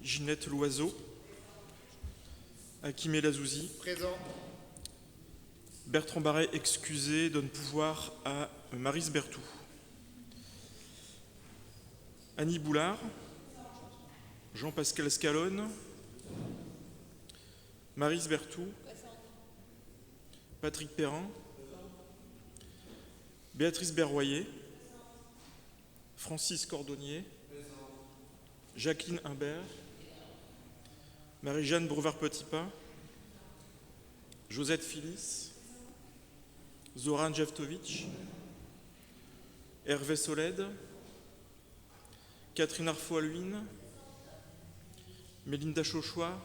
Ginette Loiseau, Hakim El Azouzi. Présent. Bertrand Barret, excusé, donne pouvoir à Maryse Berthoud. Annie Boulard, Jean-Pascal Scalone, Maryse Berthoud, Patrick Perrin, Béatrice Berroyer, Francis Cordonnier, Jacqueline Imbert, Marie-Jeanne Bouvard-Petitpas, Josette Phyllis, Zoran Jeftovic, Hervé Solède, Catherine Arfoaluine, Mélinda Chauchois,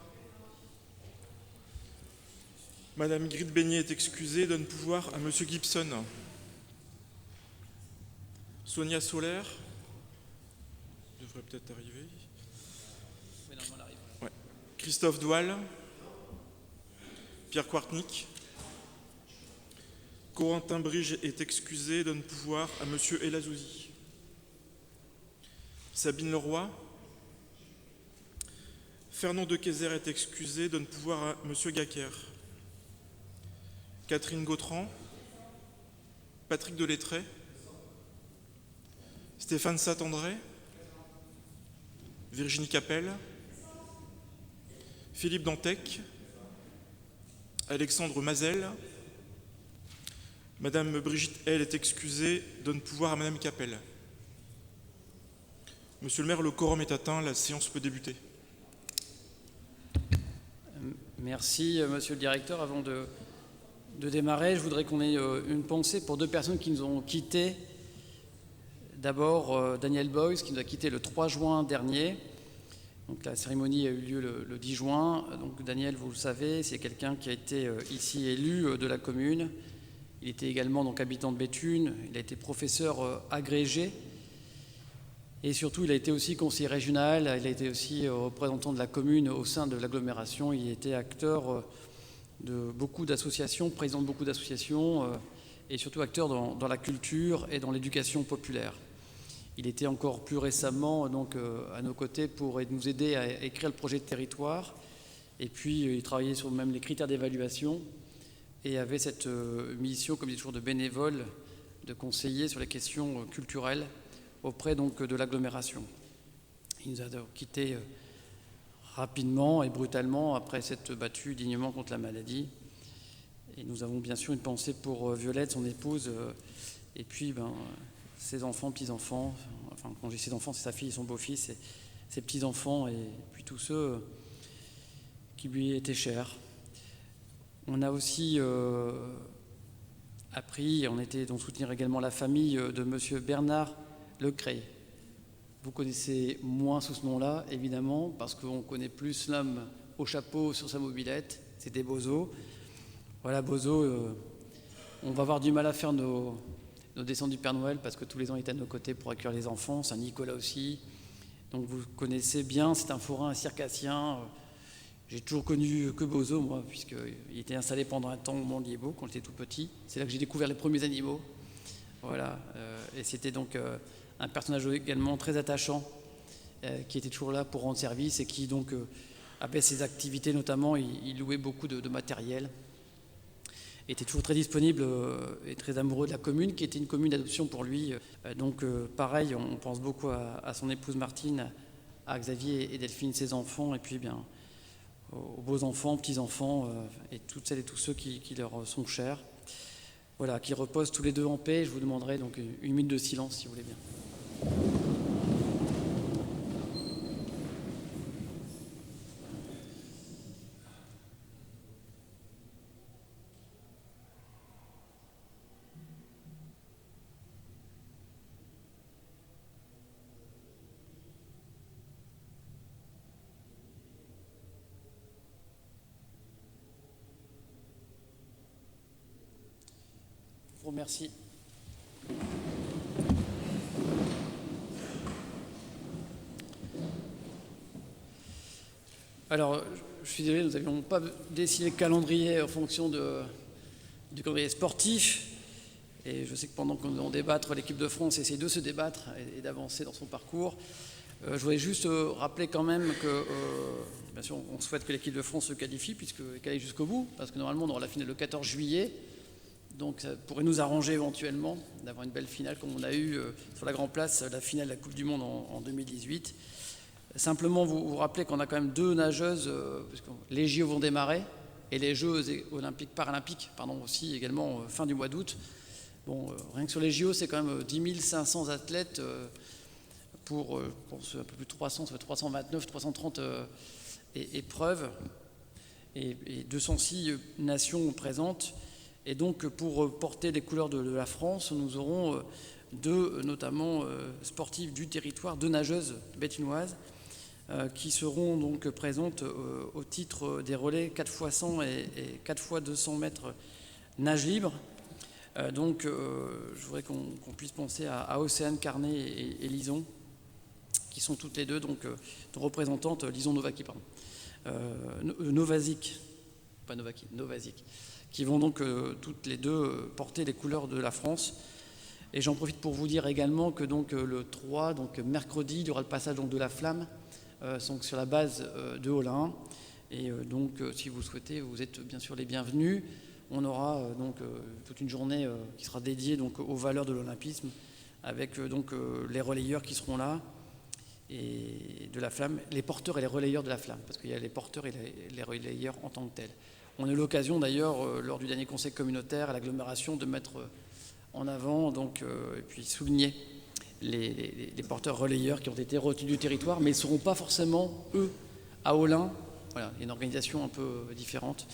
Madame Ingrid Beignet est excusée, donne pouvoir à Monsieur Gibson. Sonia Solaire devrait peut-être arriver. Oui, non, elle arrive. Ouais. Christophe Doual, Pierre Quartnick, Corentin Brige est excusé, donne pouvoir à Monsieur El Azouzi. Sabine Leroy, Fernand de Kayser est excusé, donne pouvoir à Monsieur Gacker. Catherine Gautran, Patrick Delettré, Stéphane Saint-André, Virginie Capel, Philippe Dantec, Alexandre Mazel, Madame Brigitte L est excusée, donne pouvoir à Madame Capel. Monsieur le maire, le quorum est atteint, la séance peut débuter. Merci, monsieur le directeur. Avant de démarrer, je voudrais qu'on ait une pensée pour deux personnes qui nous ont quittés. D'abord, Daniel Boyce, qui nous a quittés le 3 juin dernier. Donc, la cérémonie a eu lieu le 10 juin. Donc, Daniel, vous le savez, c'est quelqu'un qui a été ici élu de la commune. Il était également donc, habitant de Béthune. Il a été professeur agrégé. Et surtout, il a été aussi conseiller régional. Il a été aussi représentant de la commune au sein de l'agglomération. Il était acteur de beaucoup d'associations, président de beaucoup d'associations, et surtout acteur dans la culture et dans l'éducation populaire. Il était encore plus récemment donc, à nos côtés pour nous aider à écrire le projet de territoire. Et puis, il travaillait sur même les critères d'évaluation et avait cette mission, comme il dit toujours, de bénévole, de conseiller sur les questions culturelles auprès donc, de l'agglomération. Il nous a quittés rapidement et brutalement après s'être battu dignement contre la maladie. Et nous avons bien sûr une pensée pour Violette, son épouse, et puis ses enfants, petits-enfants. Enfin, quand j'ai ses enfants, c'est sa fille et son beau-fils, et ses petits-enfants, et puis tous ceux qui lui étaient chers. On a aussi appris, on était donc soutenir également la famille de monsieur Bernard Lecray. Vous connaissez moins sous ce nom-là, évidemment, parce qu'on connaît plus l'homme au chapeau sur sa mobilette, c'était Bozo. Voilà, Bozo, on va avoir du mal à faire nos descentes du Père Noël, parce que tous les ans, il est à nos côtés pour accueillir les enfants, Saint-Nicolas aussi. Donc vous connaissez bien, c'est un forain, un circassien. J'ai toujours connu que Bozo, moi, puisqu'il était installé pendant un temps au Mont Liébaud, quand il était tout petit. C'est là que j'ai découvert les premiers animaux. Voilà, et c'était donc un personnage également très attachant, qui était toujours là pour rendre service et qui donc avait ses activités, notamment il louait beaucoup de matériel, était toujours très disponible et très amoureux de la commune, qui était une commune d'adoption pour lui. Donc pareil, on pense beaucoup à son épouse Martine, à Xavier et Delphine, ses enfants, et puis bien aux beaux-enfants, petits-enfants, et toutes celles et tous ceux qui leur sont chers. Voilà, qui reposent tous les deux en paix. Je vous demanderai donc une minute de silence, si vous voulez bien. Je vous remercie. Alors, je suis désolé, nous n'avions pas dessiné le calendrier en fonction du calendrier sportif. Et je sais que pendant que nous allons débattre, l'équipe de France essaie de se débattre et d'avancer dans son parcours. Je voudrais juste rappeler quand même que, bien sûr, on souhaite que l'équipe de France se qualifie, qu'elle aille jusqu'au bout, parce que normalement, on aura la finale le 14 juillet. Donc ça pourrait nous arranger éventuellement d'avoir une belle finale, comme on a eu sur la Grand Place, la finale de la Coupe du Monde en 2018. Simplement, vous rappelez qu'on a quand même 2 nageuses, parce que les JO vont démarrer, et les Jeux paralympiques, aussi également fin du mois d'août. Bon, rien que sur les JO, c'est quand même 10 500 athlètes pour un peu plus de 300, ça fait 329, 330 épreuves, et 206 nations présentes. Et donc, pour porter les couleurs de la France, nous aurons 2, notamment sportives du territoire, 2 nageuses béthinoises, qui seront donc présentes au titre des relais 4x100 et 4x200 mètres nage libre. Donc, je voudrais qu'on puisse penser à Océane Carnet et Lison, qui sont toutes les deux donc représentantes, Lison Novaky, Novazic, pas Novaky, Novazic, qui vont donc toutes les deux porter les couleurs de la France. Et j'en profite pour vous dire également que donc, le 3, donc mercredi, il y aura le passage donc, de la flamme donc, sur la base de Olin. Et donc, si vous souhaitez, vous êtes bien sûr les bienvenus. On aura donc toute une journée qui sera dédiée donc, aux valeurs de l'olympisme, avec donc les relayeurs qui seront là, et de la flamme, les porteurs et les relayeurs de la flamme, parce qu'il y a les porteurs et les relayeurs en tant que tels. On a eu l'occasion d'ailleurs, lors du dernier conseil communautaire à l'agglomération, de mettre en avant donc, et puis souligner les porteurs relayeurs qui ont été retenus du territoire, mais ils ne seront pas forcément, eux, à Olin. Voilà, il y a une organisation un peu différente.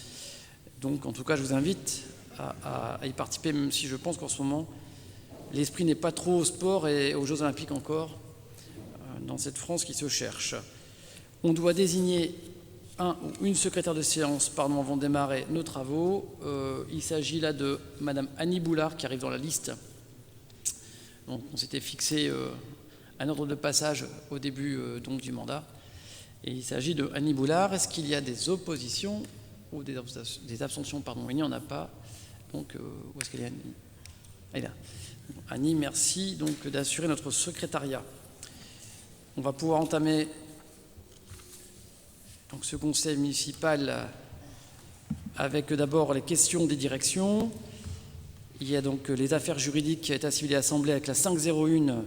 Donc, en tout cas, je vous invite à y participer, même si je pense qu'en ce moment, l'esprit n'est pas trop au sport et aux Jeux Olympiques encore, dans cette France qui se cherche. On doit désigner un ou une secrétaire de séance avant de démarrer nos travaux. Il s'agit là de Madame Annie Boulard, qui arrive dans la liste. Donc, on s'était fixé un ordre de passage au début donc, du mandat. Et il s'agit de Annie Boulard. Est-ce qu'il y a des oppositions ou des abstentions, Il n'y en a pas. Donc, où est-ce qu'elle est, Annie ? Elle est là. Annie, merci donc d'assurer notre secrétariat. On va pouvoir entamer donc, ce conseil municipal avec d'abord les questions des directions. Il y a donc les affaires juridiques, état civil et assemblée avec la 501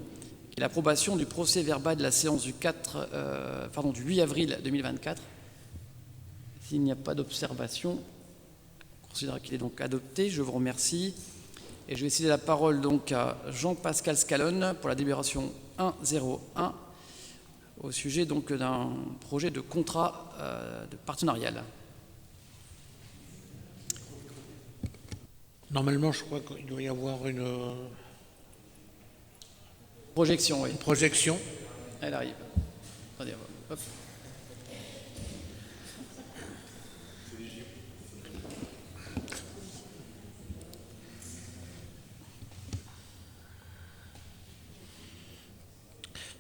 et l'approbation du procès verbal de la séance du 8 avril 2024. S'il n'y a pas d'observation, on considère qu'il est donc adopté. Je vous remercie. Et je vais céder la parole donc à Jean-Pascal Scalone pour la délibération 101 au sujet donc d'un projet de contrat de partenarial. Normalement, je crois qu'il doit y avoir une projection, oui. Une projection. Elle arrive. Attendez, hop.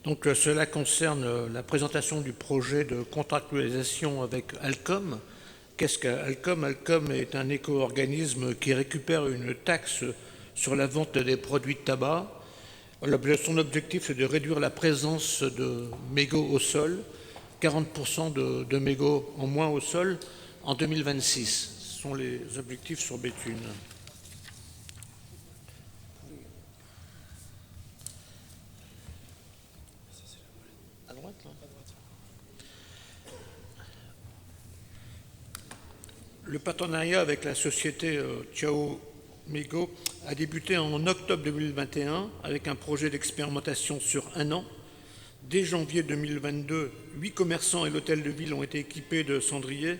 Donc cela concerne la présentation du projet de contractualisation avec Alcom. Qu'est-ce qu'Alcom ? Alcom est un éco-organisme qui récupère une taxe sur la vente des produits de tabac. Son objectif est de réduire la présence de mégots au sol, 40% de mégots en moins au sol en 2026. Ce sont les objectifs sur Béthune. Le partenariat avec la société Ciao Mégots a débuté en octobre 2021 avec un projet d'expérimentation sur 1 an. Dès janvier 2022, 8 commerçants et l'hôtel de ville ont été équipés de cendriers.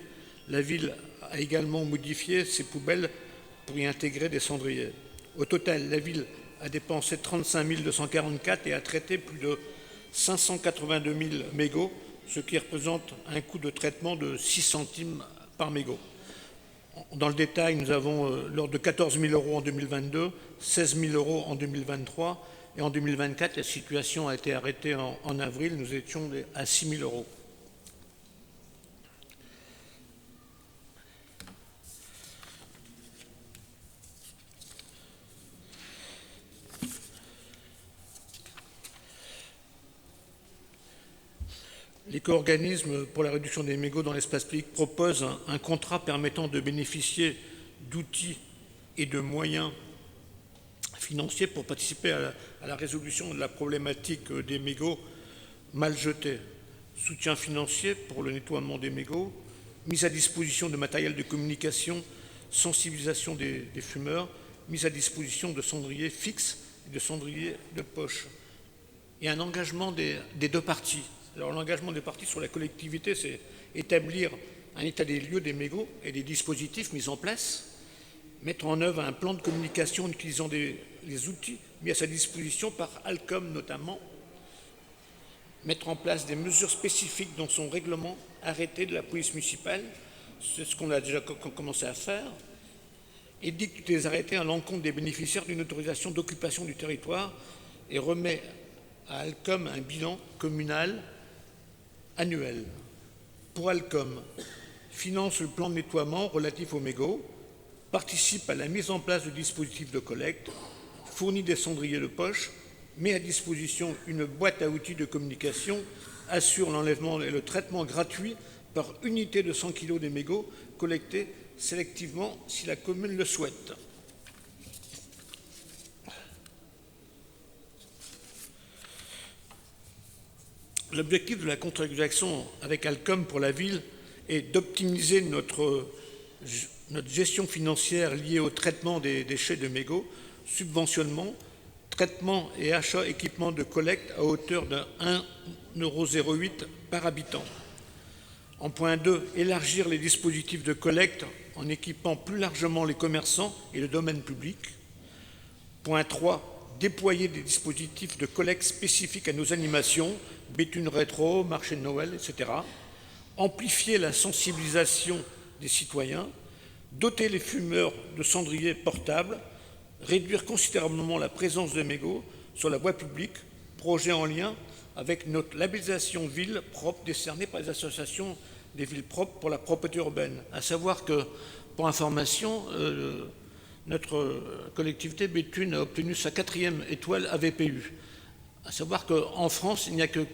La ville a également modifié ses poubelles pour y intégrer des cendriers. Au total, la ville a dépensé 35 244 et a traité plus de 582 000 mégots, ce qui représente un coût de traitement de 6 centimes par mégot. Dans le détail, nous avons l'ordre de 14 000 € en 2022, 16 000 € en 2023 et en 2024, la situation a été arrêtée en avril, nous étions à 6 000 €. L'éco-organisme pour la réduction des mégots dans l'espace public propose un contrat permettant de bénéficier d'outils et de moyens financiers pour participer à la résolution de la problématique des mégots mal jetés. Soutien financier pour le nettoiement des mégots, mise à disposition de matériel de communication, sensibilisation des fumeurs, mise à disposition de cendriers fixes et de cendriers de poche. Et un engagement des deux parties. Alors l'engagement des parties sur la collectivité, c'est établir un état des lieux des mégots et des dispositifs mis en place, mettre en œuvre un plan de communication en utilisant les outils mis à sa disposition par Alcom notamment, mettre en place des mesures spécifiques dans son règlement arrêté de la police municipale, c'est ce qu'on a déjà commencé à faire, et dicte des arrêtés à l'encontre des bénéficiaires d'une autorisation d'occupation du territoire et remet à Alcom un bilan communal annuel. Pour Alcom, finance le plan de nettoiement relatif aux mégots, participe à la mise en place de dispositifs de collecte, fournit des cendriers de poche, met à disposition une boîte à outils de communication, assure l'enlèvement et le traitement gratuit par unité de 100 kg des mégots collectés sélectivement si la commune le souhaite. L'objectif de la contre-action avec Alcom pour la ville est d'optimiser notre gestion financière liée au traitement des déchets de mégots, subventionnement, traitement et achat équipement de collecte à hauteur de 1,08 € par habitant. En point 2, élargir les dispositifs de collecte en équipant plus largement les commerçants et le domaine public. Point 3, déployer des dispositifs de collecte spécifiques à nos animations, Béthune rétro, marché de Noël, etc. Amplifier la sensibilisation des citoyens, doter les fumeurs de cendriers portables, réduire considérablement la présence de mégots sur la voie publique, projet en lien avec notre labellisation ville propre décernée par les associations des villes propres pour la propreté urbaine. À savoir que, pour information, notre collectivité Béthune a obtenu sa 4e étoile AVPU. À savoir qu'en France, il n'y a que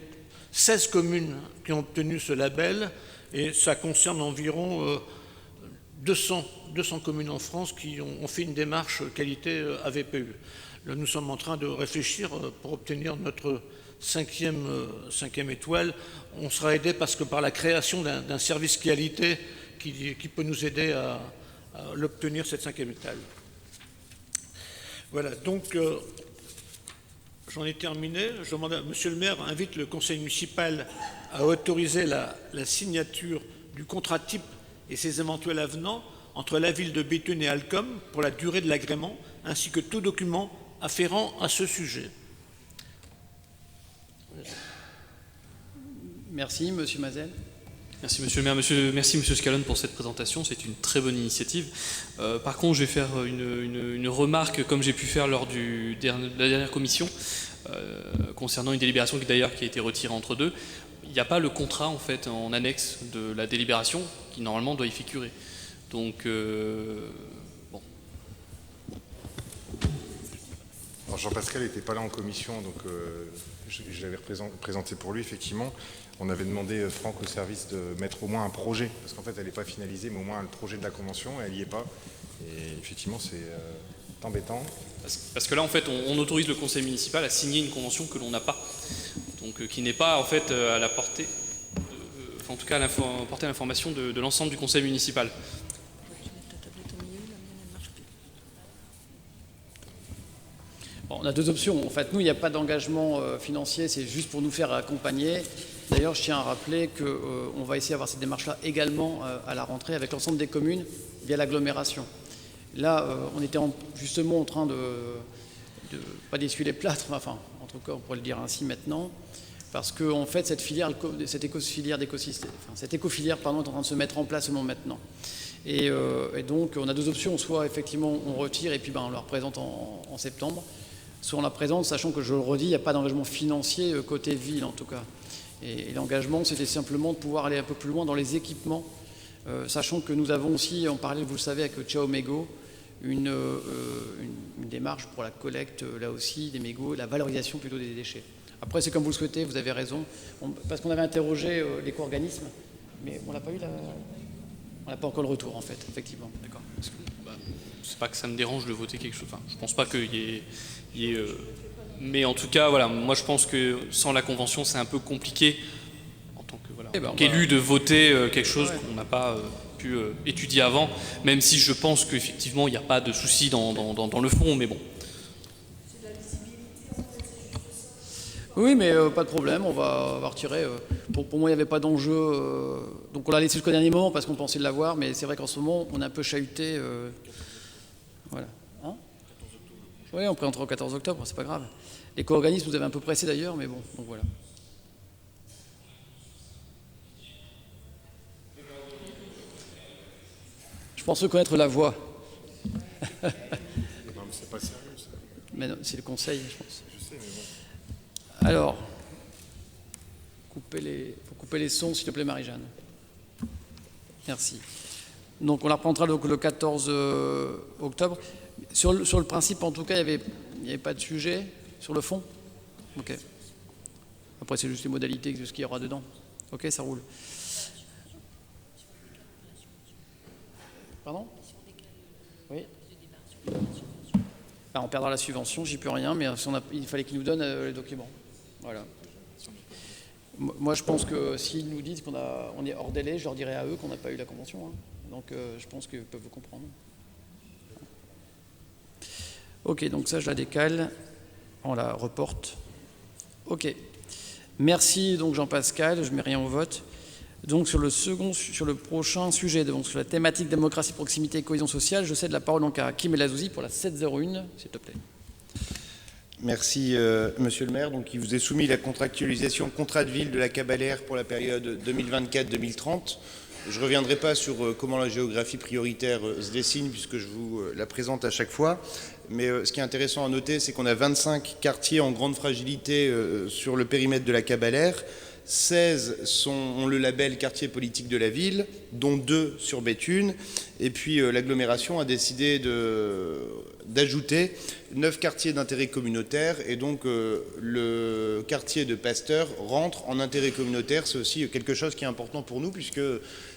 16 communes qui ont obtenu ce label et ça concerne environ 200 communes en France qui ont fait une démarche qualité AVPU. Là, nous sommes en train de réfléchir pour obtenir notre 5e étoile. On sera aidé parce que par la création d'un service qualité qui peut nous aider à l'obtenir, cette 5e étoile. Voilà, donc j'en ai terminé. Je demande à Monsieur le maire invite le conseil municipal à autoriser la signature du contrat type et ses éventuels avenants entre la ville de Béthune et Alcom pour la durée de l'agrément, ainsi que tout document afférent à ce sujet. Merci, Monsieur Mazel. Merci Monsieur le maire, merci Monsieur Scalone pour cette présentation, c'est une très bonne initiative. Par contre, je vais faire une remarque comme j'ai pu faire lors de la dernière commission concernant une délibération qui d'ailleurs qui a été retirée entre deux. Il n'y a pas le contrat en fait en annexe de la délibération qui normalement doit y figurer. Donc bon. Alors Jean-Pascal n'était pas là en commission, donc je l'avais présenté pour lui, effectivement. On avait demandé, Franck, au service de mettre au moins un projet, parce qu'en fait, elle n'est pas finalisée, mais au moins le projet de la convention, elle n'y est pas. Et effectivement, c'est embêtant. Parce que là, en fait, on autorise le conseil municipal à signer une convention que l'on n'a pas, donc qui n'est pas, en fait, à la portée, en tout cas, à portée à l'information de l'ensemble du conseil municipal. Bon, on a deux options. En fait, nous, il n'y a pas d'engagement financier, c'est juste pour nous faire accompagner. D'ailleurs, je tiens à rappeler qu'on va essayer d'avoir cette démarche-là également à la rentrée avec l'ensemble des communes via l'agglomération. Là, on était justement en train de pas d'essuyer les plâtres, enfin, en tout cas, on pourrait le dire ainsi maintenant, parce que en fait, cette écofilière est en train de se mettre en place seulement maintenant. Et donc, on a deux options. Soit, effectivement, on retire et puis on la représente en septembre, soit on la présente, sachant que, je le redis, il n'y a pas d'engagement financier côté ville, en tout cas. Et l'engagement, c'était simplement de pouvoir aller un peu plus loin dans les équipements, sachant que nous avons aussi, en parallèle, vous le savez, avec Ciao Mégots, une démarche pour la collecte, là aussi, des mégots, la valorisation plutôt des déchets. Après, c'est comme vous le souhaitez, vous avez raison. Parce qu'on avait interrogé l'éco-organisme, mais on n'a pas eu on n'a pas encore le retour, en fait, effectivement. D'accord. C'est pas que ça me dérange de voter quelque chose. Enfin, je pense pas qu'il y ait, mais en tout cas, voilà, moi je pense que sans la convention, c'est un peu compliqué en tant que qu'élu de voter quelque chose qu'on n'a pas pu étudier avant, même si je pense qu'effectivement il n'y a pas de souci dans le fond, mais bon. Oui, mais pas de problème, on va retirer. Pour moi, il n'y avait pas d'enjeu. Donc on l'a laissé jusqu'au dernier moment parce qu'on pensait l'avoir, mais c'est vrai qu'en ce moment, on est un peu chahuté. Voilà. Hein, oui, on présentera au 14 octobre, c'est pas grave. L'éco-organisme nous avait un peu pressé d'ailleurs, mais bon, donc voilà. Je pense reconnaître la voix. Non, mais c'est pas sérieux, ça. Mais non, c'est le conseil, je pense. Je sais, mais bon. Alors, faut couper les sons, s'il te plaît, Marie-Jeanne. Merci. Donc, on la reprendra donc le 14 octobre. Sur le principe, en tout cas, il n'y avait pas de sujet. Sur le fond ? Ok. Après, c'est juste les modalités de ce qu'il y aura dedans. Ok, ça roule. Pardon ? Oui. On perdra la subvention, j'y peux rien, mais il fallait qu'ils nous donnent les documents. Voilà. Moi, je pense que s'ils nous disent qu'on est hors délai, je leur dirai à eux qu'on n'a pas eu la convention. Hein. Donc, je pense qu'ils peuvent vous comprendre. Ok, donc ça, je la décale. On la reporte. Ok. Merci, donc, Jean-Pascal. Je ne mets rien au vote. Donc, sur le prochain sujet, donc, sur la thématique démocratie, proximité et cohésion sociale, je cède la parole donc à Kim Elazouzi pour la 701, s'il te plaît. Merci, Monsieur le maire. Donc, il vous est soumis la contractualisation contrat de ville de la Cabalère pour la période 2024-2030. Je ne reviendrai pas sur comment la géographie prioritaire se dessine, puisque je vous la présente à chaque fois. Mais ce qui est intéressant à noter, c'est qu'on a 25 quartiers en grande fragilité sur le périmètre de la Cabalère. 16 ont le label quartier politique de la ville, dont 2 sur Béthune. Et puis l'agglomération a décidé d'ajouter 9 quartiers d'intérêt communautaire. Et donc le quartier de Pasteur rentre en intérêt communautaire. C'est aussi quelque chose qui est important pour nous, puisque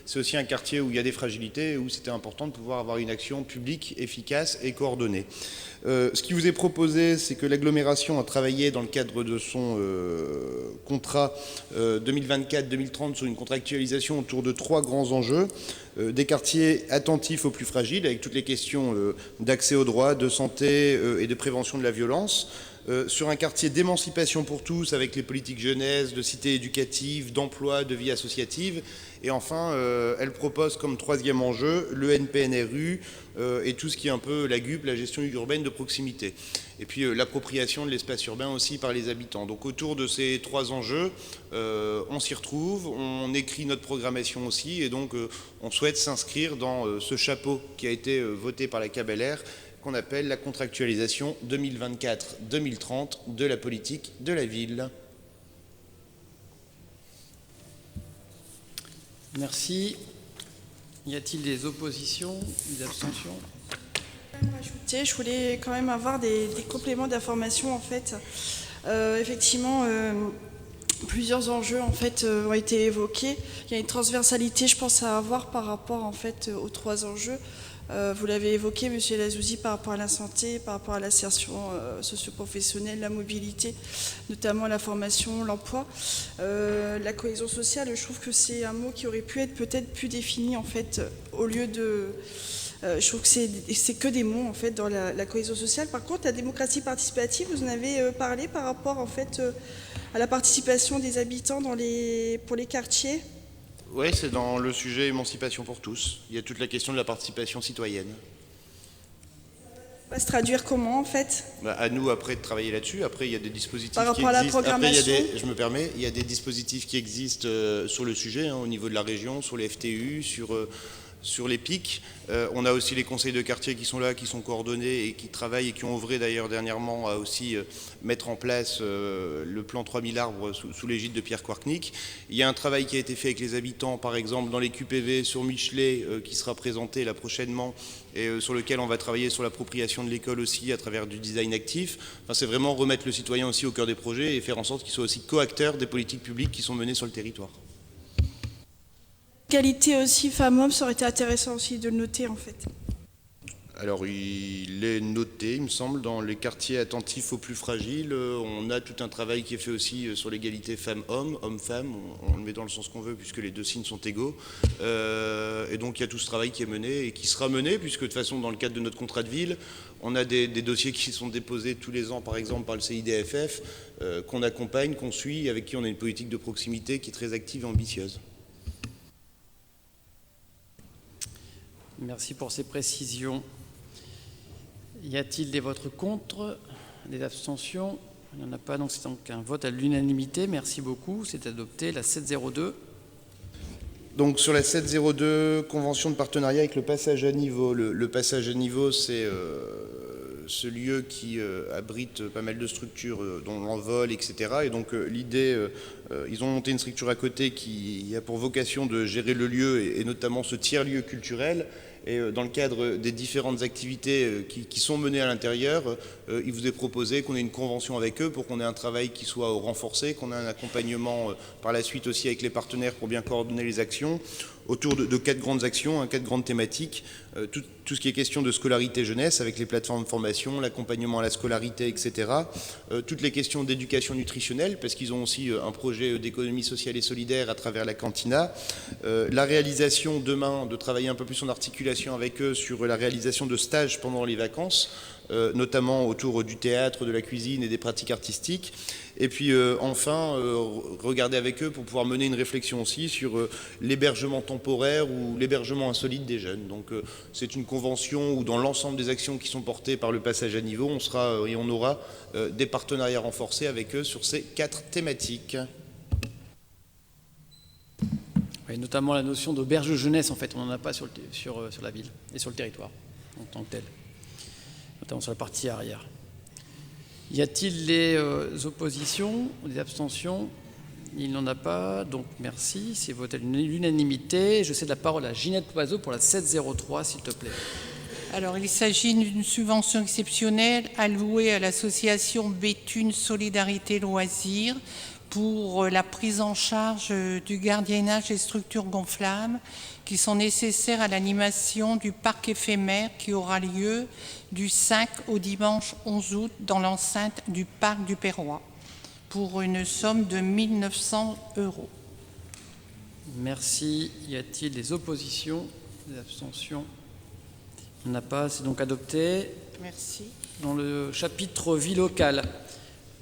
c'est aussi un quartier où il y a des fragilités, où c'était important de pouvoir avoir une action publique efficace et coordonnée. Ce qui vous est proposé, c'est que l'agglomération a travaillé dans le cadre de son contrat 2024-2030 sur une contractualisation autour de 3 grands enjeux. Des quartiers attentifs aux plus fragiles, avec toutes les questions d'accès aux droits, de santé et de prévention de la violence. Sur un quartier d'émancipation pour tous, avec les politiques jeunesse, de cité éducative, d'emploi, de vie associative. Et enfin, elle propose comme 3e enjeu le NPNRU et tout ce qui est un peu la GUP, la gestion urbaine de proximité. Et puis l'appropriation de l'espace urbain aussi par les habitants. Donc autour de ces 3 enjeux, on s'y retrouve, on écrit notre programmation aussi, et donc on souhaite s'inscrire dans ce chapeau qui a été voté par la Cabalère, qu'on appelle la contractualisation 2024-2030 de la politique de la ville. Merci. Y a-t-il des oppositions, des abstentions ? Je voulais quand même avoir des compléments d'information en fait. Effectivement, plusieurs enjeux en fait ont été évoqués. Il y a une transversalité, je pense, à avoir par rapport en fait aux 3 enjeux. Vous l'avez évoqué, Monsieur Elazouzi, par rapport à la santé, par rapport à l'insertion socio-professionnelle, la mobilité, notamment la formation, l'emploi. La cohésion sociale, je trouve que c'est un mot qui aurait pu être peut-être plus défini en fait, au lieu de... je trouve que c'est que des mots en fait dans la cohésion sociale. Par contre, la démocratie participative, vous en avez parlé par rapport en fait à la participation des habitants pour les quartiers. Oui, c'est dans le sujet émancipation pour tous. Il y a toute la question de la participation citoyenne. Ça va se traduire comment en fait ? À nous après de travailler là-dessus. Après, il y a des dispositifs par rapport à la programmation. Après, je me permets, il y a des dispositifs qui existent sur le sujet, au niveau de la région, sur les FTU, sur sur les pics. On a aussi les conseils de quartier qui sont là, qui sont coordonnés et qui travaillent et qui ont œuvré d'ailleurs dernièrement à aussi mettre en place le plan 3000 arbres sous l'égide de Pierre Kwartnik. Il y a un travail qui a été fait avec les habitants, par exemple dans les QPV sur Michelet, qui sera présenté là prochainement, et sur lequel on va travailler sur l'appropriation de l'école aussi à travers du design actif. Enfin, c'est vraiment remettre le citoyen aussi au cœur des projets et faire en sorte qu'il soit aussi co-acteur des politiques publiques qui sont menées sur le territoire. Qualité aussi femmes-hommes, ça aurait été intéressant aussi de le noter en fait. Alors il est noté, il me semble, dans les quartiers attentifs aux plus fragiles. On a tout un travail qui est fait aussi sur l'égalité femmes-hommes, hommes-femmes. On le met dans le sens qu'on veut puisque les deux signes sont égaux. Et donc il y a tout ce travail qui est mené et qui sera mené puisque de toute façon dans le cadre de notre contrat de ville, on a des dossiers qui sont déposés tous les ans par exemple par le CIDFF, qu'on accompagne, qu'on suit, avec qui on a une politique de proximité qui est très active et ambitieuse. Merci pour ces précisions. Y a-t-il des votes contre, des abstentions? Il n'y en a pas, donc c'est donc un vote à l'unanimité. Merci beaucoup, c'est adopté. La 702. Donc sur la 702, convention de partenariat avec le passage à niveau. Le passage à niveau, c'est ce lieu qui abrite pas mal de structures, dont l'envol, etc. Et donc l'idée, ils ont monté une structure à côté qui a pour vocation de gérer le lieu et notamment ce tiers-lieu culturel. Et dans le cadre des différentes activités qui sont menées à l'intérieur, il vous est proposé qu'on ait une convention avec eux pour qu'on ait un travail qui soit renforcé, qu'on ait un accompagnement par la suite aussi avec les partenaires pour bien coordonner les actions autour de 4 grandes actions, 4 grandes thématiques. Tout ce qui est question de scolarité jeunesse avec les plateformes de formation, l'accompagnement à la scolarité, etc. Toutes les questions d'éducation nutritionnelle parce qu'ils ont aussi un projet d'économie sociale et solidaire à travers la cantina. La réalisation demain, de travailler un peu plus en articulation avec eux sur la réalisation de stages pendant les vacances, notamment autour du théâtre, de la cuisine et des pratiques artistiques. Et puis enfin, regarder avec eux pour pouvoir mener une réflexion aussi sur l'hébergement temporaire ou l'hébergement insolite des jeunes. Donc c'est une convention où dans l'ensemble des actions qui sont portées par le passage à niveau, on sera et on aura des partenariats renforcés avec eux sur ces 4 thématiques. Oui, notamment la notion d'auberge jeunesse, en fait, on n'en a pas sur la ville et sur le territoire en tant que tel, notamment sur la partie arrière. Y a-t-il des oppositions ou des abstentions? Il n'en a pas, donc merci, c'est voté à l'unanimité. Je cède la parole à Ginette Loiseau pour la 703, s'il te plaît. Alors, il s'agit d'une subvention exceptionnelle allouée à l'association Béthune Solidarité Loisirs pour la prise en charge du gardiennage des structures gonflables qui sont nécessaires à l'animation du parc éphémère qui aura lieu du 5 au dimanche 11 août dans l'enceinte du parc du Perrois pour une somme de 1 900 €. Merci. Y a-t-il des oppositions, des abstentions? Il n'y en a pas, c'est donc adopté. Merci. Dans le chapitre vie locale,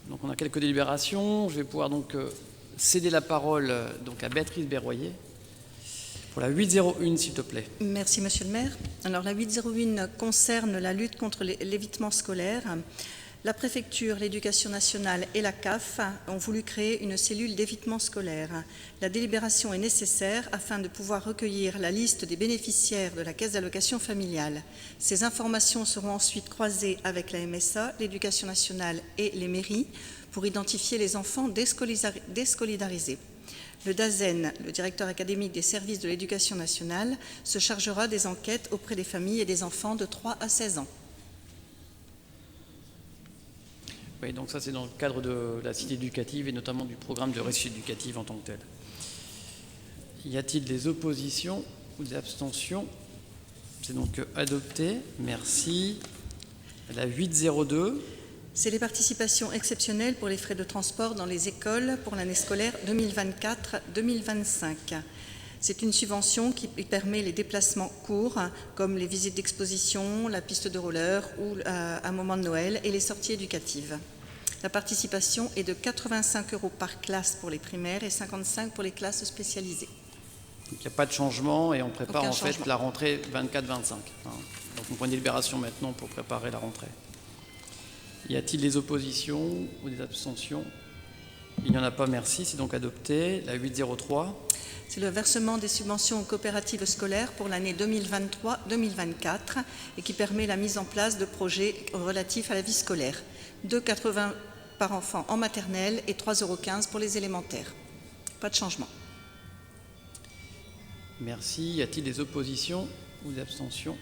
donc on a quelques délibérations. Je vais pouvoir donc céder la parole donc à Béatrice Berroyer pour la 801, s'il te plaît. Merci, Monsieur le maire. Alors, la 801 concerne la lutte contre l'évitement scolaire. La préfecture, l'éducation nationale et la CAF ont voulu créer une cellule d'évitement scolaire. La délibération est nécessaire afin de pouvoir recueillir la liste des bénéficiaires de la caisse d'allocation familiale. Ces informations seront ensuite croisées avec la MSA, l'éducation nationale et les mairies pour identifier les enfants déscolarisés. Le DAZEN, le directeur académique des services de l'éducation nationale, se chargera des enquêtes auprès des familles et des enfants de 3 à 16 ans. Oui, donc ça c'est dans le cadre de la cité éducative et notamment du programme de réussite éducative en tant que tel. Y a-t-il des oppositions ou des abstentions? C'est donc adopté. Merci. La 802. C'est les participations exceptionnelles pour les frais de transport dans les écoles pour l'année scolaire 2024-2025. C'est une subvention qui permet les déplacements courts, comme les visites d'exposition, la piste de roller ou un moment de Noël et les sorties éducatives. La participation est de 85 € par classe pour les primaires et 55 pour les classes spécialisées. Donc il n'y a pas de changement et on prépare Aucun en fait changement. la rentrée 24-25. Donc on prend une délibération maintenant pour préparer la rentrée. Y a-t-il des oppositions ou des abstentions? Il n'y en a pas, merci, c'est donc adopté. La 803. C'est le versement des subventions aux coopératives scolaires pour l'année 2023-2024 et qui permet la mise en place de projets relatifs à la vie scolaire. 2,80 € par enfant en maternelle et 3,15 € pour les élémentaires. Pas de changement. Merci. Y a-t-il des oppositions ou des abstentions?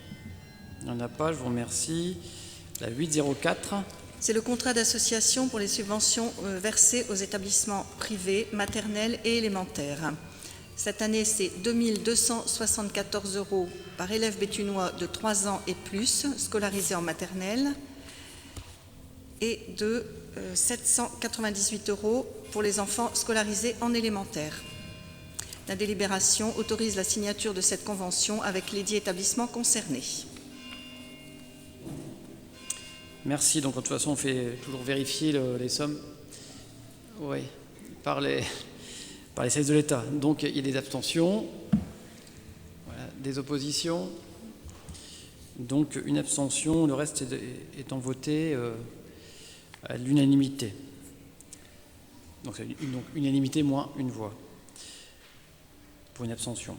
Il n'y en a pas, je vous remercie. La 804. C'est le contrat d'association pour les subventions versées aux établissements privés, maternels et élémentaires. Cette année, c'est 2 274 € par élève béthunois de 3 ans et plus, scolarisé en maternelle, et de 798 € pour les enfants scolarisés en élémentaire. La délibération autorise la signature de cette convention avec les 10 établissements concernés. Merci. Donc, de toute façon, on fait toujours vérifier les sommes par les services de l'État. Donc, il y a des abstentions, des oppositions. Donc, une abstention, le reste étant voté à l'unanimité. Donc, unanimité moins une voix pour une abstention.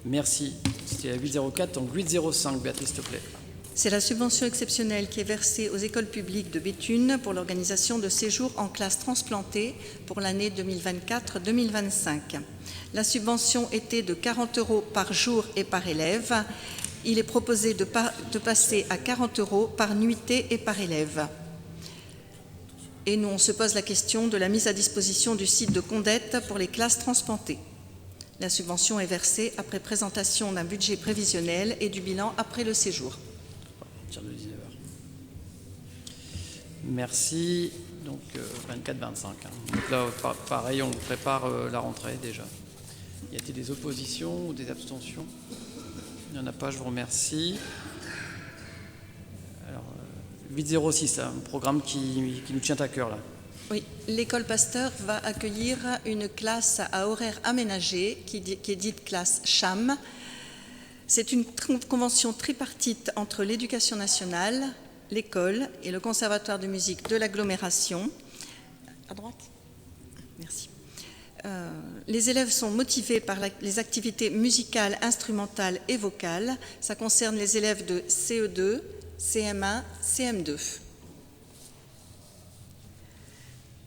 Merci. C'était la 804. Donc, 805, Béatrice, s'il te plaît. C'est la subvention exceptionnelle qui est versée aux écoles publiques de Béthune pour l'organisation de séjours en classe transplantée pour l'année 2024-2025. La subvention était de 40 € par jour et par élève. Il est proposé de passer à 40 € par nuitée et par élève. Et nous, on se pose la question de la mise à disposition du site de Condette pour les classes transplantées. La subvention est versée après présentation d'un budget prévisionnel et du bilan après le séjour. De 19h. Merci. Donc 24-25. Donc là, pareil, on prépare la rentrée déjà. Y a-t-il des oppositions ou des abstentions? Il n'y en a pas, je vous remercie. Alors, 806, un programme qui nous tient à cœur là. Oui, l'école Pasteur va accueillir une classe à horaire aménagé qui est dite classe CHAM. C'est une convention tripartite entre l'Éducation nationale, l'école et le Conservatoire de musique de l'agglomération. À droite. Merci. Les élèves sont motivés par les activités musicales, instrumentales et vocales. Ça concerne les élèves de CE2, CM1, CM2.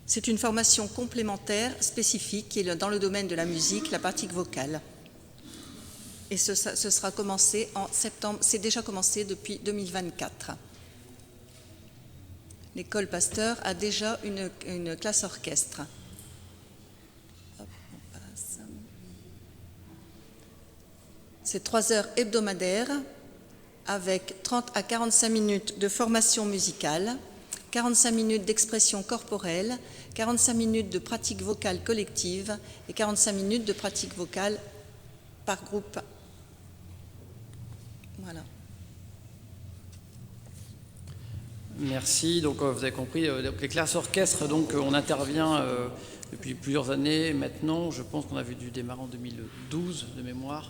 C'est une formation complémentaire spécifique qui est dans le domaine de la musique, la pratique vocale. Et ce sera commencé en septembre, c'est déjà commencé depuis 2024. L'école Pasteur a déjà une classe orchestre. Hop, on passe. C'est 3 heures hebdomadaires avec 30 à 45 minutes de formation musicale, 45 minutes d'expression corporelle, 45 minutes de pratique vocale collective et 45 minutes de pratique vocale par groupe. Voilà. Merci. Donc, vous avez compris, les classes orchestres, donc on intervient depuis plusieurs années maintenant. Je pense qu'on a vu du démarrer en 2012 de mémoire.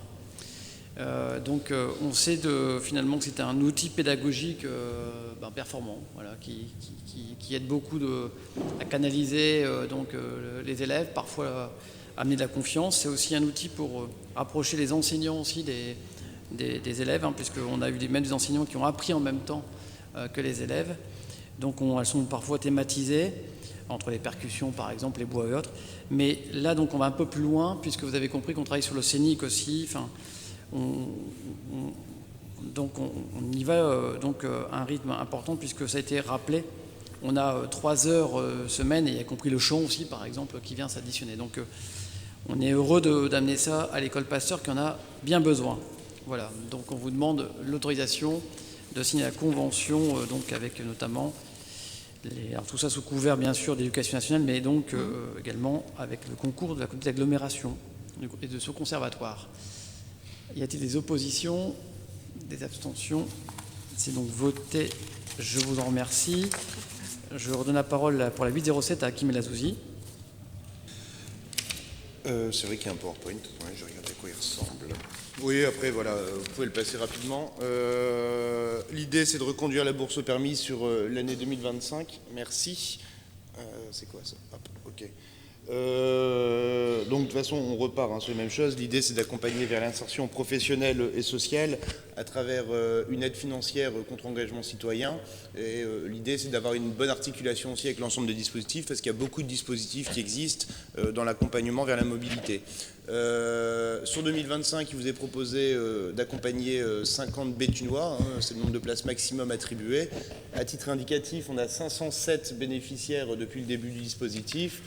Donc, on sait finalement que c'était un outil pédagogique performant, voilà, qui aide beaucoup à canaliser les élèves, parfois amener de la confiance. C'est aussi un outil pour rapprocher les enseignants aussi des élèves, puisqu'on a eu même des enseignants qui ont appris en même temps que les élèves. Donc elles sont parfois thématisées, entre les percussions par exemple, les bois et autres. Mais là, donc, on va un peu plus loin, puisque vous avez compris qu'on travaille sur le scénique aussi. On y va à un rythme important, puisque ça a été rappelé. On a 3 heures semaine, et y a compris le chant aussi, par exemple, qui vient s'additionner. Donc on est heureux d'amener ça à l'école Pasteur, qui en a bien besoin. Voilà, donc on vous demande l'autorisation de signer la convention, avec notamment, alors tout ça sous couvert bien sûr d'éducation nationale, mais donc également avec le concours de la communauté d'agglomération et de ce conservatoire. Y a-t-il des oppositions, des abstentions? C'est donc voté, je vous en remercie. Je redonne la parole pour la 807 à Hakim El Azouzi. C'est vrai qu'il y a un PowerPoint, ouais, je regarde à quoi il ressemble. Oui, après, voilà, vous pouvez le passer rapidement. L'idée, c'est de reconduire la bourse au permis sur l'année 2025. Merci. C'est quoi ça? Hop, ok. Donc de toute façon, on repart sur les mêmes choses. L'idée, c'est d'accompagner vers l'insertion professionnelle et sociale à travers une aide financière contre engagement citoyen. Et l'idée, c'est d'avoir une bonne articulation aussi avec l'ensemble des dispositifs, parce qu'il y a beaucoup de dispositifs qui existent dans l'accompagnement vers la mobilité. Sur 2025, il vous est proposé d'accompagner 50 Béthunois, c'est le nombre de places maximum attribuées. À titre indicatif, on a 507 bénéficiaires depuis le début du dispositif.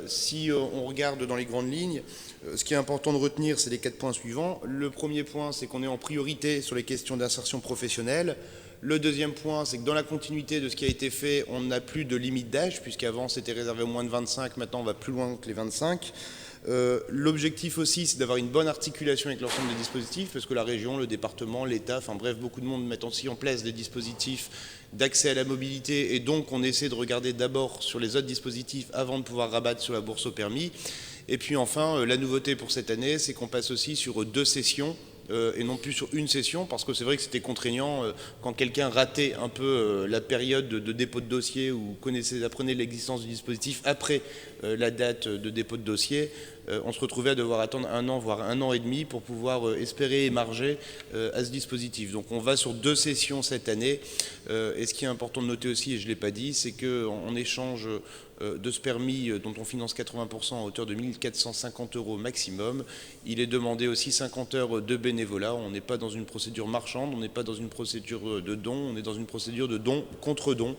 Si on regarde dans les grandes lignes, ce qui est important de retenir, c'est les 4 points suivants. Le premier point, c'est qu'on est en priorité sur les questions d'insertion professionnelle. Le deuxième point, c'est que dans la continuité de ce qui a été fait, on n'a plus de limite d'âge, puisqu'avant c'était réservé aux moins de 25, maintenant on va plus loin que les 25. L'objectif aussi, c'est d'avoir une bonne articulation avec l'ensemble des dispositifs, parce que la région, le département, l'État, enfin bref, beaucoup de monde mettent aussi en place des dispositifs d'accès à la mobilité, et donc on essaie de regarder d'abord sur les autres dispositifs avant de pouvoir rabattre sur la bourse au permis. Et puis enfin, la nouveauté pour cette année, c'est qu'on passe aussi sur 2 sessions, et non plus sur une session, parce que c'est vrai que c'était contraignant quand quelqu'un ratait un peu la période de dépôt de dossier ou apprenait l'existence du dispositif après la date de dépôt de dossier, on se retrouvait à devoir attendre 1 an, voire 1 an et demi pour pouvoir espérer émarger à ce dispositif. Donc on va sur 2 sessions cette année, et ce qui est important de noter aussi, et je ne l'ai pas dit, c'est qu'en échange de ce permis dont on finance 80% à hauteur de 1 450 € maximum, il est demandé aussi 50 heures de bénévolat. On n'est pas dans une procédure marchande, on n'est pas dans une procédure de don, on est dans une procédure de don contre don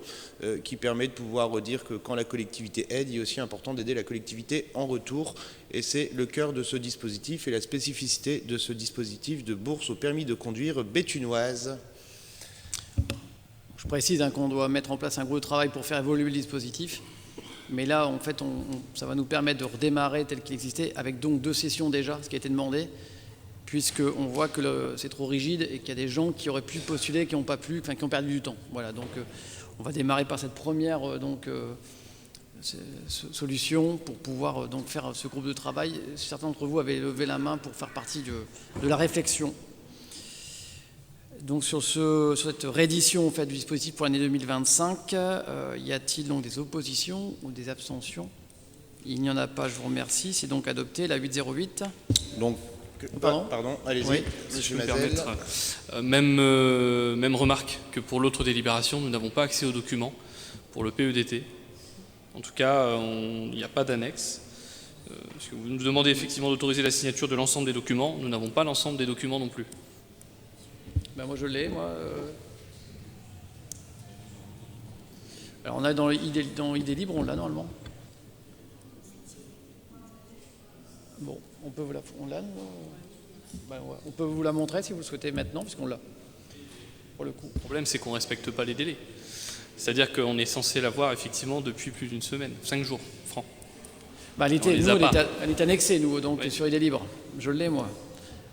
qui permet de pouvoir dire que quand la collectivité aide, il est aussi important d'aider la collectivité en retour. Et c'est le cœur de ce dispositif et la spécificité de ce dispositif de bourse au permis de conduire béthunoise. Je précise qu'on doit mettre en place un gros travail pour faire évoluer le dispositif. Mais là, en fait, ça va nous permettre de redémarrer tel qu'il existait, avec donc 2 sessions déjà, ce qui a été demandé, puisqu'on voit que c'est trop rigide et qu'il y a des gens qui auraient pu postuler, qui n'ont pas pu, qui ont perdu du temps. Voilà, donc on va démarrer par cette première solution pour pouvoir donc faire ce groupe de travail. Certains d'entre vous avaient levé la main pour faire partie de la réflexion. Donc sur cette réédition en fait, du dispositif pour l'année 2025, y a-t-il donc des oppositions ou des abstentions? Il n'y en a pas, je vous remercie. C'est donc adopté la 808. Donc, pardon, allez-y. Oui, si je peux me permettre. Même remarque que pour l'autre délibération, nous n'avons pas accès aux documents pour le PEDT. En tout cas, il n'y a pas d'annexe. Parce que vous nous demandez effectivement d'autoriser la signature de l'ensemble des documents. Nous n'avons pas l'ensemble des documents non plus. Ben moi je l'ai, Alors on a dans idée libre, on l'a normalement. Bon, on peut vous la montrer si vous le souhaitez maintenant, puisqu'on l'a, pour le coup. Le problème, c'est qu'on ne respecte pas les délais. C'est-à-dire qu'on est censé l'avoir effectivement depuis plus d'une semaine, 5 jours, francs. Elle est annexée, nous, donc oui. Sur idée libre. Je l'ai, moi.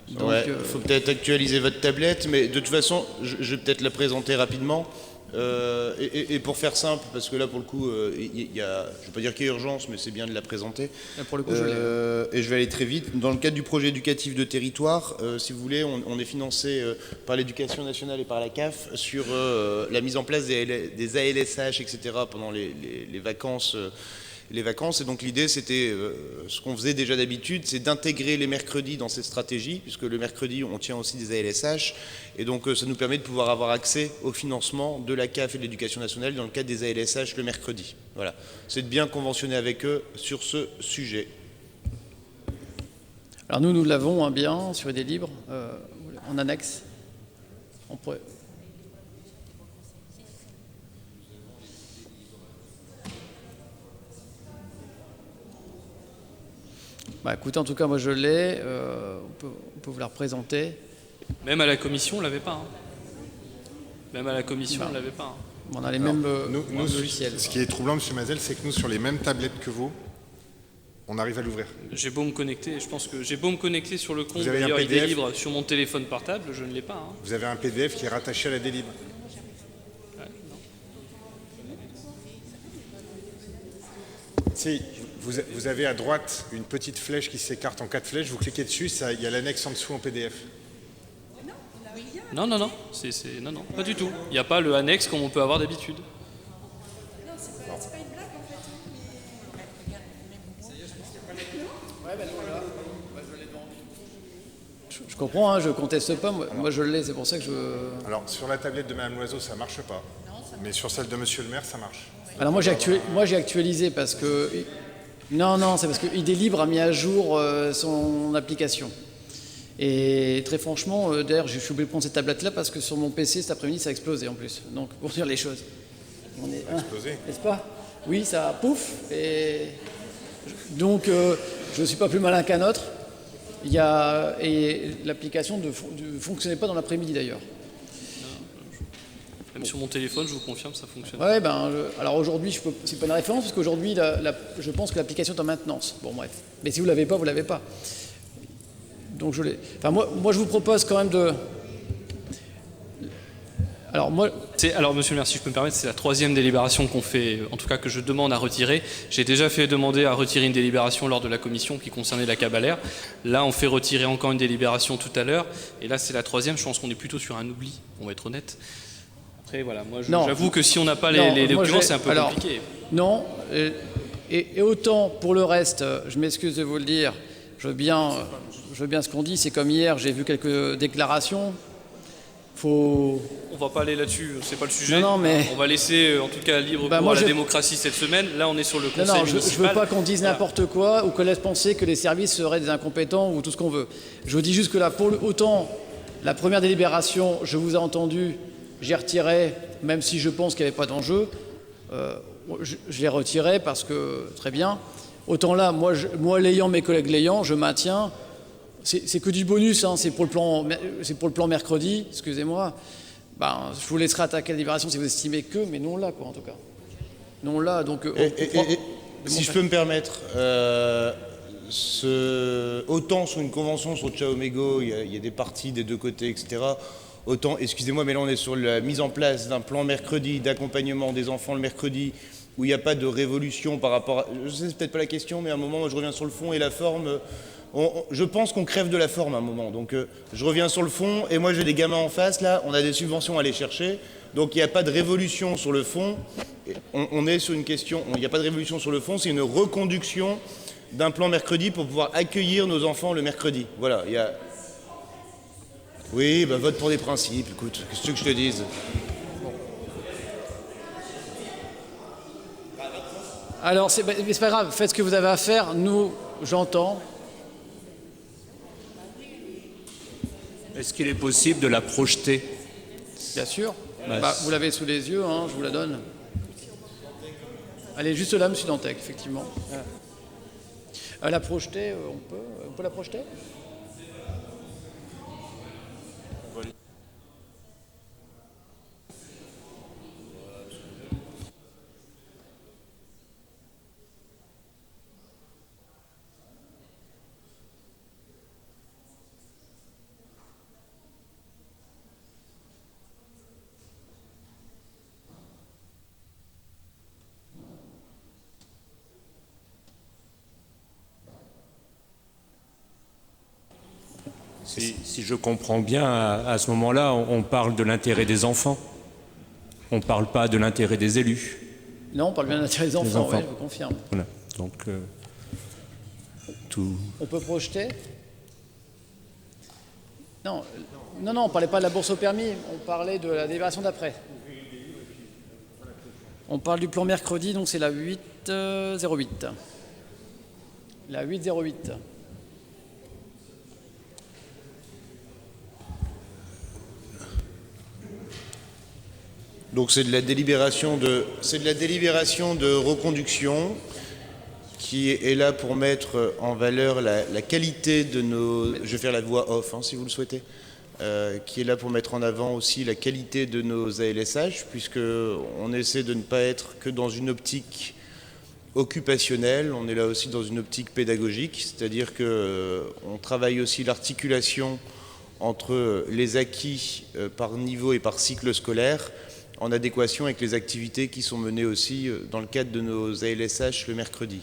Donc, faut peut-être actualiser votre tablette, mais de toute façon, je vais peut-être la présenter rapidement. Et pour faire simple, parce que là, pour le coup, je ne vais pas dire qu'il y a urgence, mais c'est bien de la présenter. Pour le coup, je l'ai. Et je vais aller très vite. Dans le cadre du projet éducatif de territoire, si vous voulez, on est financé par l'Éducation nationale et par la CAF sur la mise en place des ALSH, etc. pendant les vacances. Et donc l'idée, c'était ce qu'on faisait déjà d'habitude, c'est d'intégrer les mercredis dans cette stratégie, puisque le mercredi, on tient aussi des ALSH, et donc ça nous permet de pouvoir avoir accès au financement de la CAF et de l'Éducation nationale dans le cadre des ALSH le mercredi. Voilà, c'est de bien conventionner avec eux sur ce sujet. Alors nous l'avons bien sur des libres, en annexe. On pourrait... Écoutez, en tout cas, moi je l'ai, on peut vous la représenter. Même à la commission, on ne l'avait pas. Même à la commission, on ne l'avait pas. On a les mêmes logiciels. Ce qui est troublant, M. Mazel, c'est que nous, sur les mêmes tablettes que vous, on arrive à l'ouvrir. J'ai beau me connecter, je pense que j'ai beau me connecter sur le compte d'ailleurs idée libre sur mon téléphone portable, je ne l'ai pas. Vous avez un PDF qui est rattaché à la Délib. Si, vous avez à droite une petite flèche qui s'écarte en 4 flèches, vous cliquez dessus, il y a l'annexe en dessous en PDF. Non, non, pas du tout. Il n'y a pas le annexe comme on peut avoir d'habitude. Non, c'est pas une blague en fait. Je comprends, hein, je conteste pas, moi je l'ai, c'est pour ça que je... Alors, sur la tablette de Mme Loiseau, ça marche pas. Mais sur celle de Monsieur le maire, ça marche. Alors moi j'ai actualisé parce que... Non, c'est parce que ID Libre a mis à jour son application. Et très franchement, d'ailleurs, je suis obligé de prendre cette tablette-là parce que sur mon PC, cet après-midi, ça a explosé en plus. Donc, pour dire les choses. Ça a explosé. N'est-ce pas? Oui, ça pouf. Et donc, je ne suis pas plus malin qu'un autre. Et l'application ne fonctionnait pas dans l'après-midi d'ailleurs. Même sur mon téléphone, je vous confirme, ça fonctionne. Ouais, alors aujourd'hui, c'est pas une référence parce qu'aujourd'hui, je pense que l'application est en maintenance. Bon, bref. Mais si vous l'avez pas, vous l'avez pas. Donc je l'ai. Enfin, moi, je vous propose quand même de. Alors, monsieur le maire, si je peux me permettre, c'est la 3e délibération qu'on fait, en tout cas que je demande à retirer. J'ai déjà fait demander à retirer une délibération lors de la commission qui concernait la Cabalère. Là, on fait retirer encore une délibération tout à l'heure. Et là, c'est la 3e. Je pense qu'on est plutôt sur un oubli, on va être honnête. Après, voilà, moi, j'avoue que si on n'a pas les documents, c'est un peu compliqué. Non, et autant pour le reste, je m'excuse de vous le dire, je veux bien ce qu'on dit, c'est comme hier, j'ai vu quelques déclarations. On va pas aller là-dessus, c'est pas le sujet. Non, mais... On va laisser en tout cas libre cours à la démocratie cette semaine. Là, on est sur le conseil municipal. Je veux pas qu'on dise n'importe quoi ou qu'on laisse penser que les services seraient des incompétents ou tout ce qu'on veut. Je vous dis juste que là, autant la première délibération, je vous ai entendu, j'ai retiré, même si je pense qu'il n'y avait pas d'enjeu, je l'ai retiré parce que, très bien. Autant là, moi l'ayant, mes collègues l'ayant, je maintiens. C'est que du bonus, hein, c'est pour le plan mercredi, excusez-moi. Je vous laisserai attaquer la délibération si vous estimez que, mais non là, quoi, en tout cas. Non là, donc... si je peux me permettre, autant sur une convention sur Ciao Mégo, il y a des parties des deux côtés, etc., autant, excusez-moi, mais là on est sur la mise en place d'un plan mercredi, d'accompagnement des enfants le mercredi, où il n'y a pas de révolution par rapport à... Je sais, c'est peut-être pas la question, mais à un moment, moi, je reviens sur le fond et la forme... je pense qu'on crève de la forme à un moment. Donc je reviens sur le fond, et moi j'ai des gamins en face, là, on a des subventions à aller chercher. Donc il n'y a pas de révolution sur le fond. On est sur une question, il n'y a pas de révolution sur le fond, c'est une reconduction d'un plan mercredi pour pouvoir accueillir nos enfants le mercredi. Voilà, il y a... Oui, vote pour des principes, écoute, qu'est-ce que tu veux que je te dise ? Alors, c'est pas grave, faites ce que vous avez à faire, nous, j'entends. Est-ce qu'il est possible de la projeter? Bien sûr. Vous l'avez sous les yeux, hein, je vous la donne. Elle est juste là, monsieur Dantec, effectivement. La projeter, on peut la projeter? Si je comprends bien, à ce moment-là, on parle de l'intérêt des enfants. On ne parle pas de l'intérêt des élus. Non, on parle bien de l'intérêt des enfants, oui, je vous confirme. Voilà. Donc, tout... On peut projeter? Non, on ne parlait pas de la bourse au permis, on parlait de la délibération d'après. On parle du plan mercredi, donc c'est la 808. La 808. Donc c'est de la délibération de reconduction qui est là pour mettre en valeur la qualité de nos... Je vais faire la voix off, hein, si vous le souhaitez. Qui est là pour mettre en avant aussi la qualité de nos ALSH, puisqu'on essaie de ne pas être que dans une optique occupationnelle, on est là aussi dans une optique pédagogique, c'est-à-dire qu'on travaille aussi l'articulation entre les acquis par niveau et par cycle scolaire, en adéquation avec les activités qui sont menées aussi dans le cadre de nos ALSH le mercredi.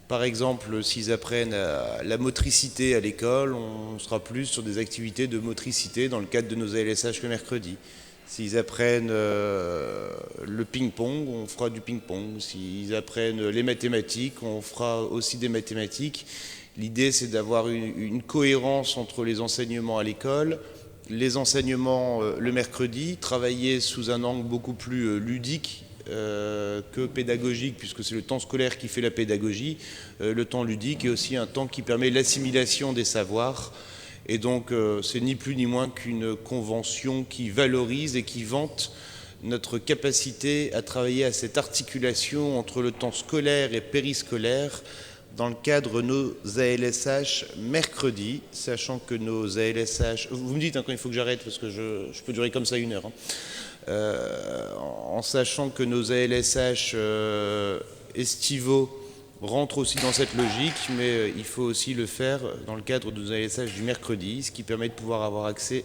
Par exemple, s'ils apprennent la motricité à l'école, on sera plus sur des activités de motricité dans le cadre de nos ALSH le mercredi. S'ils apprennent le ping-pong, on fera du ping-pong. S'ils apprennent les mathématiques, on fera aussi des mathématiques. L'idée, c'est d'avoir une cohérence entre les enseignements à l'école, les enseignements le mercredi, travailler sous un angle beaucoup plus ludique que pédagogique, puisque c'est le temps scolaire qui fait la pédagogie. Le temps ludique est aussi un temps qui permet l'assimilation des savoirs. Et donc, c'est ni plus ni moins qu'une convention qui valorise et qui vante notre capacité à travailler à cette articulation entre le temps scolaire et périscolaire dans le cadre de nos ALSH mercredi, sachant que nos ALSH... Vous me dites quand il faut que j'arrête, parce que je peux durer comme ça 1 heure. En sachant que nos ALSH estivaux rentrent aussi dans cette logique, mais il faut aussi le faire dans le cadre de nos ALSH du mercredi, ce qui permet de pouvoir avoir accès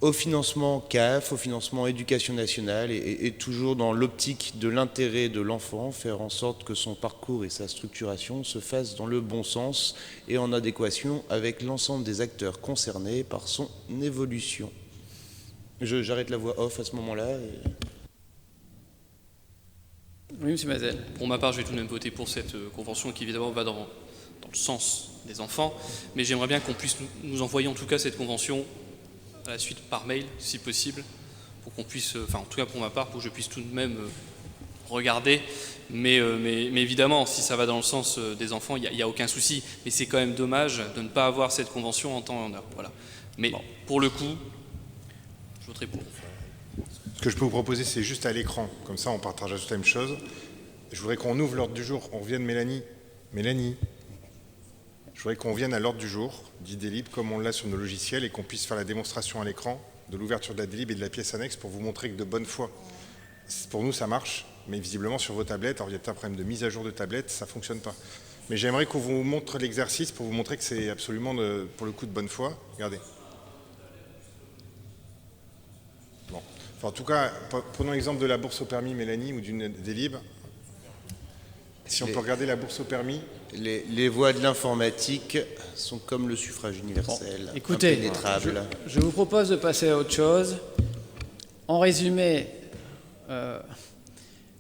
au financement CAF, au financement éducation nationale, et toujours dans l'optique de l'intérêt de l'enfant, faire en sorte que son parcours et sa structuration se fassent dans le bon sens et en adéquation avec l'ensemble des acteurs concernés par son évolution. J'arrête la voix off à ce moment-là. Oui, M. Mazel. Pour ma part, je vais tout de même voter pour cette convention qui évidemment va dans le sens des enfants, mais j'aimerais bien qu'on puisse nous envoyer en tout cas cette convention à la suite par mail, si possible, pour qu'on puisse, enfin en tout cas pour ma part, pour que je puisse tout de même regarder, mais évidemment, si ça va dans le sens des enfants, il n'y a aucun souci, mais c'est quand même dommage de ne pas avoir cette convention en temps et en heure. Voilà. Mais bon, pour le coup, je voterai pour. Ce que je peux vous proposer, c'est juste à l'écran, comme ça on partagera toute la même chose. Je voudrais qu'on ouvre l'ordre du jour, on revienne Mélanie. Mélanie, je voudrais qu'on vienne à l'ordre du jour d'idées libres comme on l'a sur nos logiciels et qu'on puisse faire la démonstration à l'écran de l'ouverture de la délib et de la pièce annexe pour vous montrer que de bonne foi, pour nous ça marche, mais visiblement sur vos tablettes, alors il y a peut-être un problème de mise à jour de tablettes, ça ne fonctionne pas. Mais j'aimerais qu'on vous montre l'exercice pour vous montrer que c'est absolument, pour le coup, de bonne foi. Regardez. Bon. Enfin, en tout cas, prenons l'exemple de la bourse au permis, Mélanie, ou d'une délib. Si on peut regarder la bourse au permis. Les voies de l'informatique sont comme le suffrage universel, bon, écoutez, impénétrable. Je vous propose de passer à autre chose. En résumé,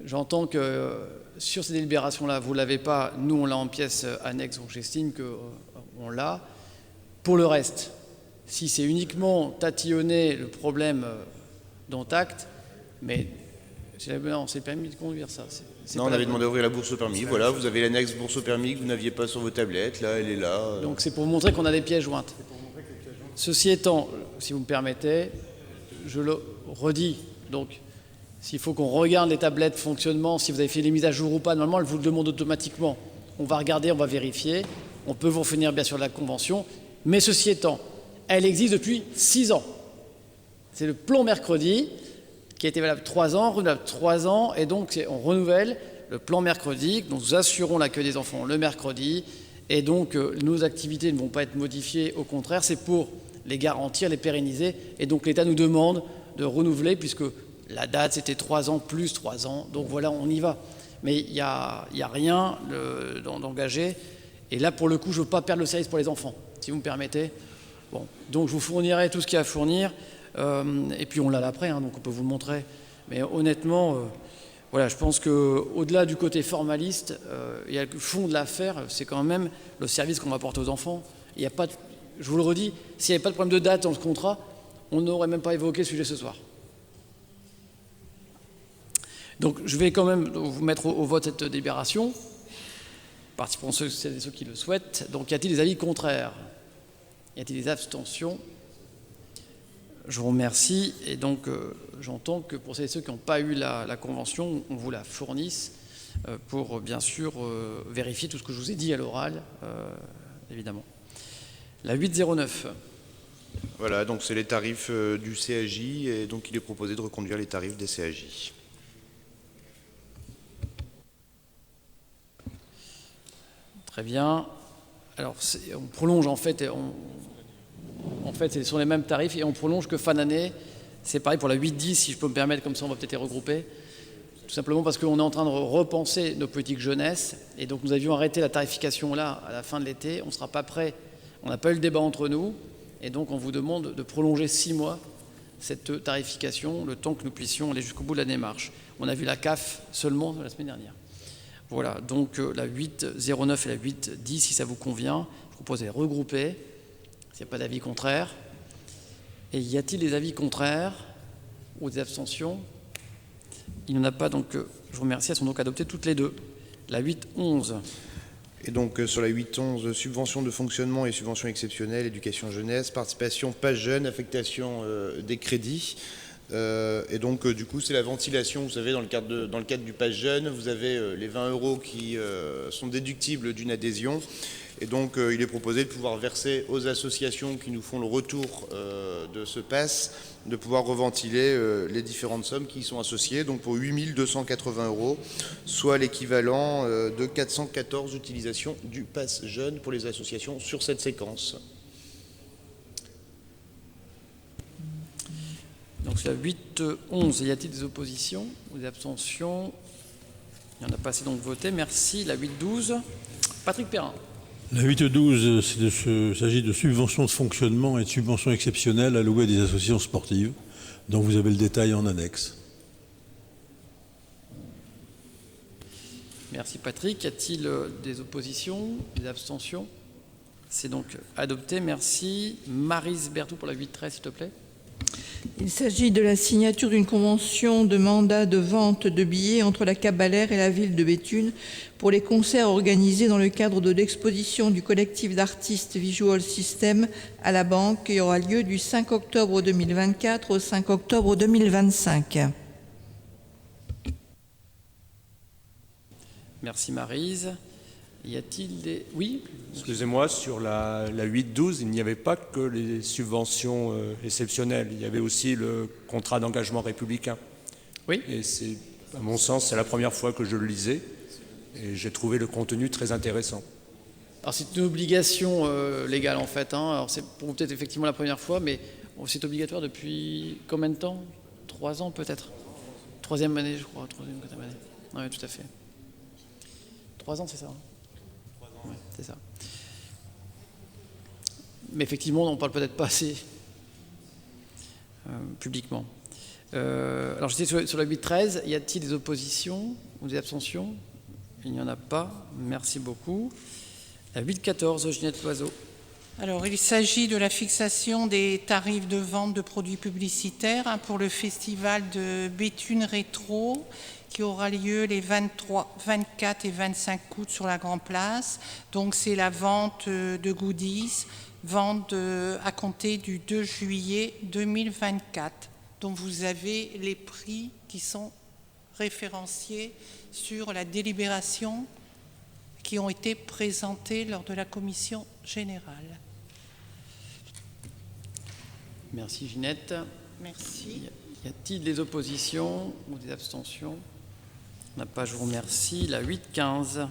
j'entends que sur ces délibérations-là, vous ne l'avez pas, nous on l'a en pièce annexe, donc j'estime qu'on l'a. Pour le reste, si c'est uniquement tatillonner le problème dont acte, mais non, c'est permis de conduire ça. Non, on avait demandé d'ouvrir la bourse au permis. Voilà, vous avez l'annexe bourse au permis que vous n'aviez pas sur vos tablettes. Là, elle est là. Donc c'est pour vous montrer qu'on a des pièces jointes. Ceci étant, si vous me permettez, je le redis. Donc, s'il faut qu'on regarde les tablettes fonctionnement, si vous avez fait les mises à jour ou pas, normalement, elle vous le demande automatiquement. On va regarder, on va vérifier. On peut vous finir bien sûr la convention. Mais ceci étant, elle existe depuis 6 ans. C'est le plan mercredi qui a été valable 3 ans, renouvelable 3 ans, et donc on renouvelle le plan mercredi, donc nous assurons l'accueil des enfants le mercredi, et donc nos activités ne vont pas être modifiées, au contraire, c'est pour les garantir, les pérenniser, et donc l'État nous demande de renouveler, puisque la date c'était 3 ans plus 3 ans, donc voilà, on y va. Mais il n'y a rien d'engagé, et là pour le coup, je ne veux pas perdre le service pour les enfants, si vous me permettez. Bon, donc je vous fournirai tout ce qu'il y a à fournir. Et puis on l'a après, hein, donc on peut vous le montrer. Mais honnêtement, voilà, je pense qu'au-delà du côté formaliste, il y a le fond de l'affaire, c'est quand même le service qu'on va apporter aux enfants. Il y a pas de, je vous le redis, s'il n'y avait pas de problème de date dans ce contrat, on n'aurait même pas évoqué le sujet ce soir. Donc je vais quand même vous mettre au vote cette délibération, participants ceux qui le souhaitent. Donc y a-t-il des avis contraires? Y a-t-il des abstentions? Je vous remercie, et donc j'entends que pour ceux qui n'ont pas eu la convention, on vous la fournisse pour bien sûr vérifier tout ce que je vous ai dit à l'oral, évidemment. La 809. Voilà, donc c'est les tarifs du CAJ, et donc il est proposé de reconduire les tarifs des CAJ. Très bien. Alors on prolonge en fait, ce sont les mêmes tarifs et on prolonge que fin d'année. C'est pareil pour la 8-10, si je peux me permettre, comme ça on va peut-être les regrouper. Tout simplement parce qu'on est en train de repenser nos politiques jeunesse. Et donc nous avions arrêté la tarification là à la fin de l'été. On ne sera pas prêt. On n'a pas eu le débat entre nous. Et donc on vous demande de prolonger 6 mois cette tarification, le temps que nous puissions aller jusqu'au bout de la démarche. On a vu la CAF seulement la semaine dernière. Voilà, donc la 809 et la 810, si ça vous convient, je propose de les regrouper, s'il n'y a pas d'avis contraire. Et y a-t-il des avis contraires ou des abstentions? Il n'y en a pas, donc je vous remercie, elles sont donc adoptées toutes les deux. La 811. Et donc sur la 811, subvention de fonctionnement et subvention exceptionnelle, éducation jeunesse, participation page jeune, affectation des crédits. Et donc du coup c'est la ventilation, vous savez, dans le cadre du page jeune, vous avez les 20 € qui sont déductibles d'une adhésion. Et donc il est proposé de pouvoir verser aux associations qui nous font le retour de ce pass, de pouvoir reventiler les différentes sommes qui y sont associées, donc pour 8 280 €, soit l'équivalent de 414 utilisations du pass jeune pour les associations sur cette séquence. Donc c'est la 811. Y a-t-il des oppositions ou des abstentions? Il n'y en a pas assez, donc voté. Merci. La 812. Patrick Perrin. La 812, il s'agit de subventions de fonctionnement et de subventions exceptionnelles allouées à des associations sportives, dont vous avez le détail en annexe. Merci Patrick. Y a-t-il des oppositions, des abstentions? C'est donc adopté. Merci. Maryse Berthoud pour la 813, s'il te plaît. Il s'agit de la signature d'une convention de mandat de vente de billets entre la Cabalère et la ville de Béthune pour les concerts organisés dans le cadre de l'exposition du collectif d'artistes Visual System à la Banque qui aura lieu du 5 octobre 2024 au 5 octobre 2025. Merci Maryse. Y a-t-il des... Oui? Excusez-moi, sur la 812, il n'y avait pas que les subventions exceptionnelles, il y avait aussi le contrat d'engagement républicain. Oui. Et c'est, à mon sens, c'est la première fois que je le lisais et j'ai trouvé le contenu très intéressant. Alors c'est une obligation légale en fait, hein. Alors c'est pour vous peut-être effectivement la première fois, mais c'est obligatoire depuis combien de temps? 3 ans peut-être? 3e année je crois, 3e, 4e année. Oui, tout à fait. 3 ans c'est ça, hein? Ouais, c'est ça. Mais effectivement, on n'en parle peut-être pas assez publiquement. Alors, j'étais sur la 813. Y a-t-il des oppositions ou des abstentions? Il n'y en a pas. Merci beaucoup. La 814, Ginette Loiseau. Alors, il s'agit de la fixation des tarifs de vente de produits publicitaires pour le festival de Béthune Rétro qui aura lieu les 23, 24 et 25 août sur la Grand Place. Donc, c'est la vente de goodies, vente à compter du 2 juillet 2024. Donc, vous avez les prix qui sont référenciés sur la délibération qui ont été présentés lors de la commission générale. Merci Ginette. Merci. Y a-t-il des oppositions ou des abstentions? On n'a pas, je vous remercie. La 815.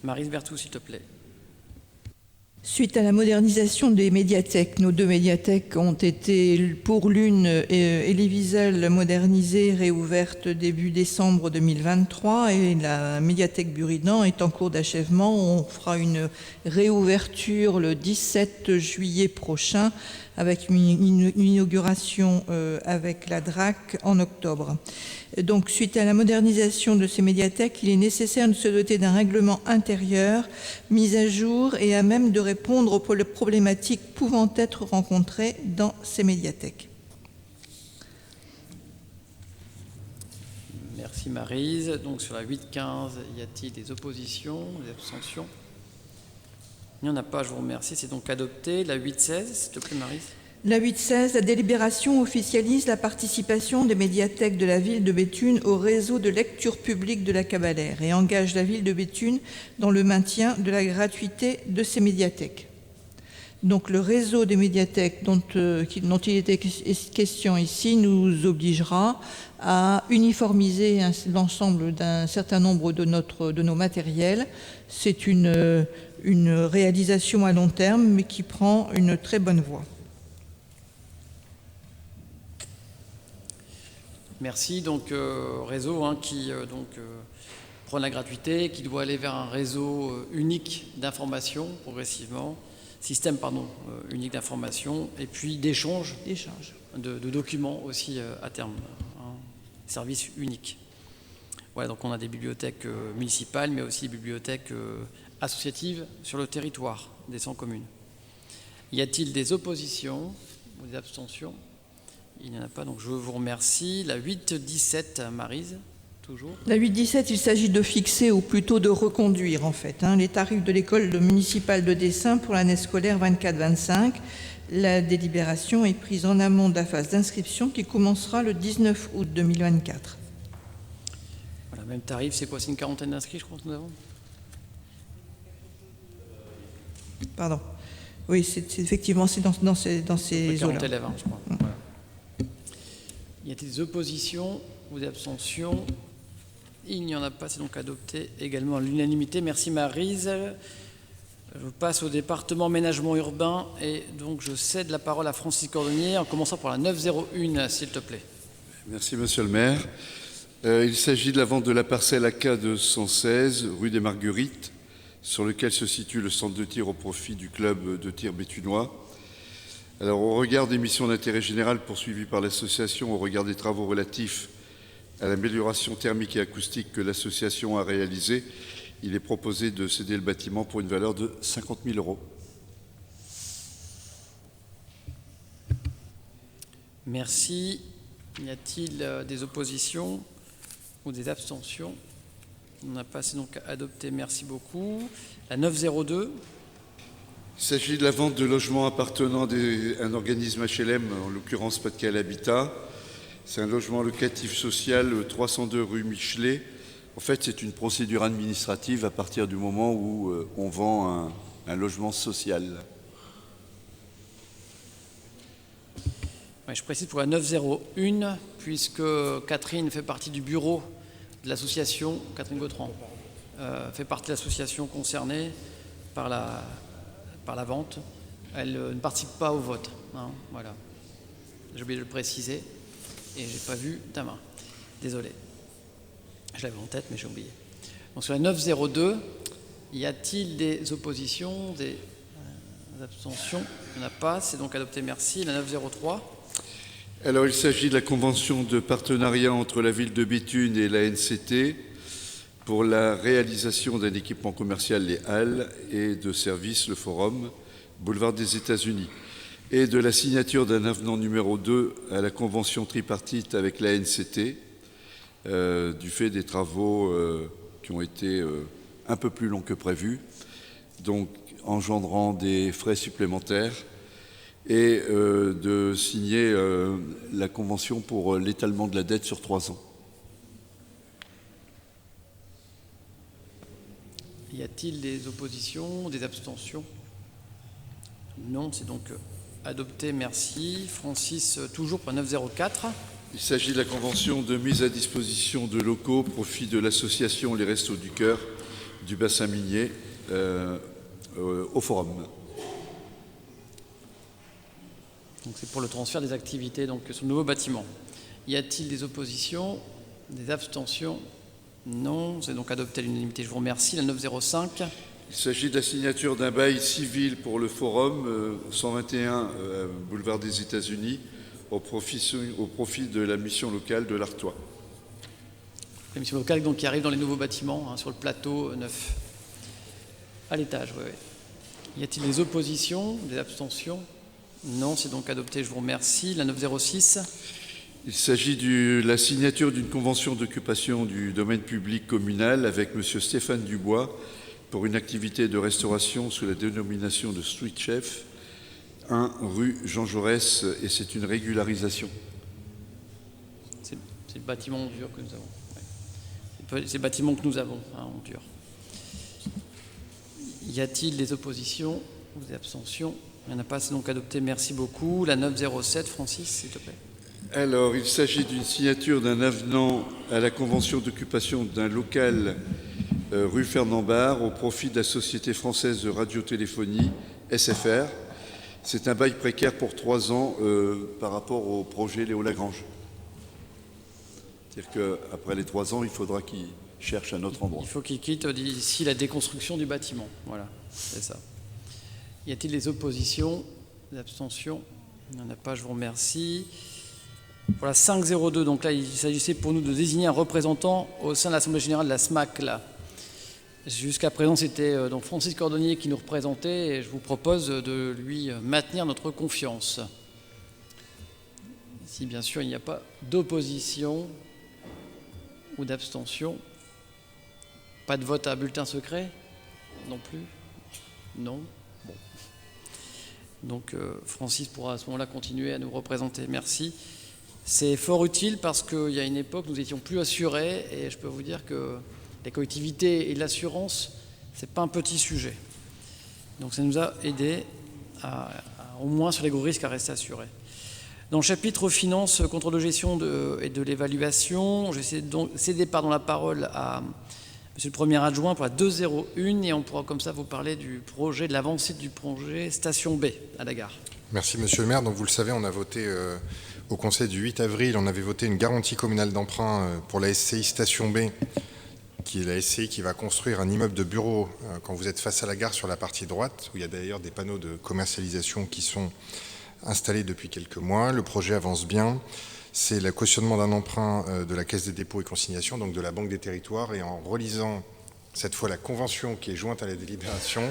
Maryse Berthoud, s'il te plaît. Suite à la modernisation des médiathèques, nos 2 médiathèques ont été, pour l'une, Elie Wiesel modernisée, réouverte début décembre 2023, et la médiathèque Buridan est en cours d'achèvement. On fera une réouverture le 17 juillet prochain, avec une inauguration avec la DRAC en octobre. Donc, suite à la modernisation de ces médiathèques, il est nécessaire de se doter d'un règlement intérieur mis à jour et à même de répondre aux problématiques pouvant être rencontrées dans ces médiathèques. Merci Maryse. Donc sur la 815, y a-t-il des oppositions, des abstentions? Il n'y en a pas, je vous remercie. C'est donc adopté. La 816, s'il te plaît Maryse. La 816, la délibération officialise la participation des médiathèques de la ville de Béthune au réseau de lecture publique de la Cabalère et engage la ville de Béthune dans le maintien de la gratuité de ces médiathèques. Donc le réseau des médiathèques dont il était question ici nous obligera à uniformiser l'ensemble d'un certain nombre de nos matériels. C'est une réalisation à long terme, mais qui prend une très bonne voie. Merci. Donc réseau qui prend la gratuité, qui doit aller vers un réseau unique d'information progressivement, système unique d'information, et puis d'échange de documents aussi à terme, service unique. Voilà, donc on a des bibliothèques municipales, mais aussi des bibliothèques associatives sur le territoire des 100 communes. Y a-t-il des oppositions ou des abstentions? Il n'y en a pas, donc je vous remercie. La 8-17, Maryse, toujours. La 8-17, il s'agit de fixer, ou plutôt de reconduire en fait, les tarifs de l'école municipale de dessin pour l'année scolaire 24-25. La délibération est prise en amont de la phase d'inscription qui commencera le 19 août 2024. Voilà, même tarif, c'est quoi? C'est une quarantaine d'inscrits, je crois, que nous avons. Pardon. Oui, c'est effectivement c'est dans ces eaux-là. 40 élèves, je crois. Voilà. Y a-t-il des oppositions ou des abstentions? Il n'y en a pas, c'est donc adopté également à l'unanimité. Merci Maryse. Je passe au département aménagement urbain et donc je cède la parole à Francis Cordonnier en commençant par la 901, s'il te plaît. Merci Monsieur le maire. Il s'agit de la vente de la parcelle AK 216, rue des Marguerites, sur lequel se situe le centre de tir au profit du club de tir béthunois. Alors, au regard des missions d'intérêt général poursuivies par l'association, au regard des travaux relatifs à l'amélioration thermique et acoustique que l'association a réalisés, il est proposé de céder le bâtiment pour une valeur de 50 000 €. Merci. Y a-t-il des oppositions ou des abstentions? On n'a pas, c'est donc adopté. Merci beaucoup. La 902. Il s'agit de la vente de logements appartenant à un organisme HLM, en l'occurrence Pas-de-Calais Habitat. C'est un logement locatif social 302 rue Michelet. En fait, c'est une procédure administrative à partir du moment où on vend un logement social. Ouais, je précise pour la 901, puisque Catherine fait partie du bureau de l'association, Catherine Gautran, fait partie de l'association concernée par la vente. Elle ne participe pas au vote. Voilà. J'ai oublié de le préciser et j'ai pas vu ta main. Désolé. Je l'avais en tête, mais j'ai oublié. Donc sur la 902, y a-t-il des oppositions, des abstentions? Il n'y en a pas, c'est donc adopté, merci. La 903. Alors, il s'agit de la convention de partenariat entre la ville de Béthune et la NCT pour la réalisation d'un équipement commercial, les Halles, et de services, le Forum, boulevard des États-Unis, et de la signature d'un avenant numéro 2 à la convention tripartite avec la NCT, du fait des travaux qui ont été un peu plus longs que prévu, donc engendrant des frais supplémentaires, et de signer la convention pour l'étalement de la dette sur 3 ans. Y a-t-il des oppositions, des abstentions? Non, c'est donc adopté, merci. Francis, toujours pour 904. Il s'agit de la convention de mise à disposition de locaux au profit de l'association Les Restos du Cœur du bassin minier au Forum. Donc c'est pour le transfert des activités donc, sur le nouveau bâtiment. Y a-t-il des oppositions, des abstentions? Non, c'est donc adopté à l'unanimité. Je vous remercie. La 905. Il s'agit de la signature d'un bail civil pour le Forum 121 boulevard des États-Unis au profit de la mission locale de l'Artois. La mission locale donc, qui arrive dans les nouveaux bâtiments sur le plateau neuf. À l'étage, oui. Y a-t-il des oppositions, des abstentions? Non, c'est donc adopté, je vous remercie. La 906. Il s'agit de la signature d'une convention d'occupation du domaine public communal avec M. Stéphane Dubois pour une activité de restauration sous la dénomination de Street Chef, 1 rue Jean Jaurès, et c'est une régularisation. C'est le bâtiment en dur que nous avons. Ouais. C'est le bâtiment que nous avons en dur. Y a-t-il des oppositions ou des abstentions? Il n'y en a pas, c'est donc adopté, merci beaucoup. La 907, Francis, s'il te plaît. Alors, il s'agit d'une signature d'un avenant à la convention d'occupation d'un local rue Fernand-Barre au profit de la Société française de radiotéléphonie, SFR. C'est un bail précaire pour 3 ans par rapport au projet Léo Lagrange. C'est-à-dire qu'après les 3 ans, il faudra qu'il cherche un autre endroit. Il faut qu'il quitte d'ici la déconstruction du bâtiment. Voilà, c'est ça. Y a-t-il des oppositions, des abstentions? Il n'y en a pas, je vous remercie. Voilà, 502, donc là, il s'agissait pour nous de désigner un représentant au sein de l'Assemblée Générale de la SMAC, là. Jusqu'à présent, c'était donc Francis Cordonnier qui nous représentait, et je vous propose de lui maintenir notre confiance. Si, bien sûr, il n'y a pas d'opposition ou d'abstention. Pas de vote à bulletin secret non plus? Non? Bon. Donc, Francis pourra à ce moment-là continuer à nous représenter. Merci. C'est fort utile parce qu'il y a une époque, nous étions plus assurés et je peux vous dire que les collectivités et l'assurance, ce n'est pas un petit sujet. Donc ça nous a aidés au moins sur les gros risques à rester assurés. Dans le chapitre finances, contrôle de gestion et de l'évaluation, je vais céder la parole à Monsieur le Premier adjoint pour la 201 et on pourra comme ça vous parler du projet, de l'avancée du projet Station B à la gare. Merci Monsieur le maire. Donc vous le savez, on a voté au conseil du 8 avril, on avait voté une garantie communale d'emprunt pour la SCI Station B, qui est la SCI qui va construire un immeuble de bureaux quand vous êtes face à la gare sur la partie droite, où il y a d'ailleurs des panneaux de commercialisation qui sont installés depuis quelques mois. Le projet avance bien. C'est le cautionnement d'un emprunt de la Caisse des dépôts et consignations, donc de la Banque des territoires, et en relisant cette fois la convention qui est jointe à la délibération,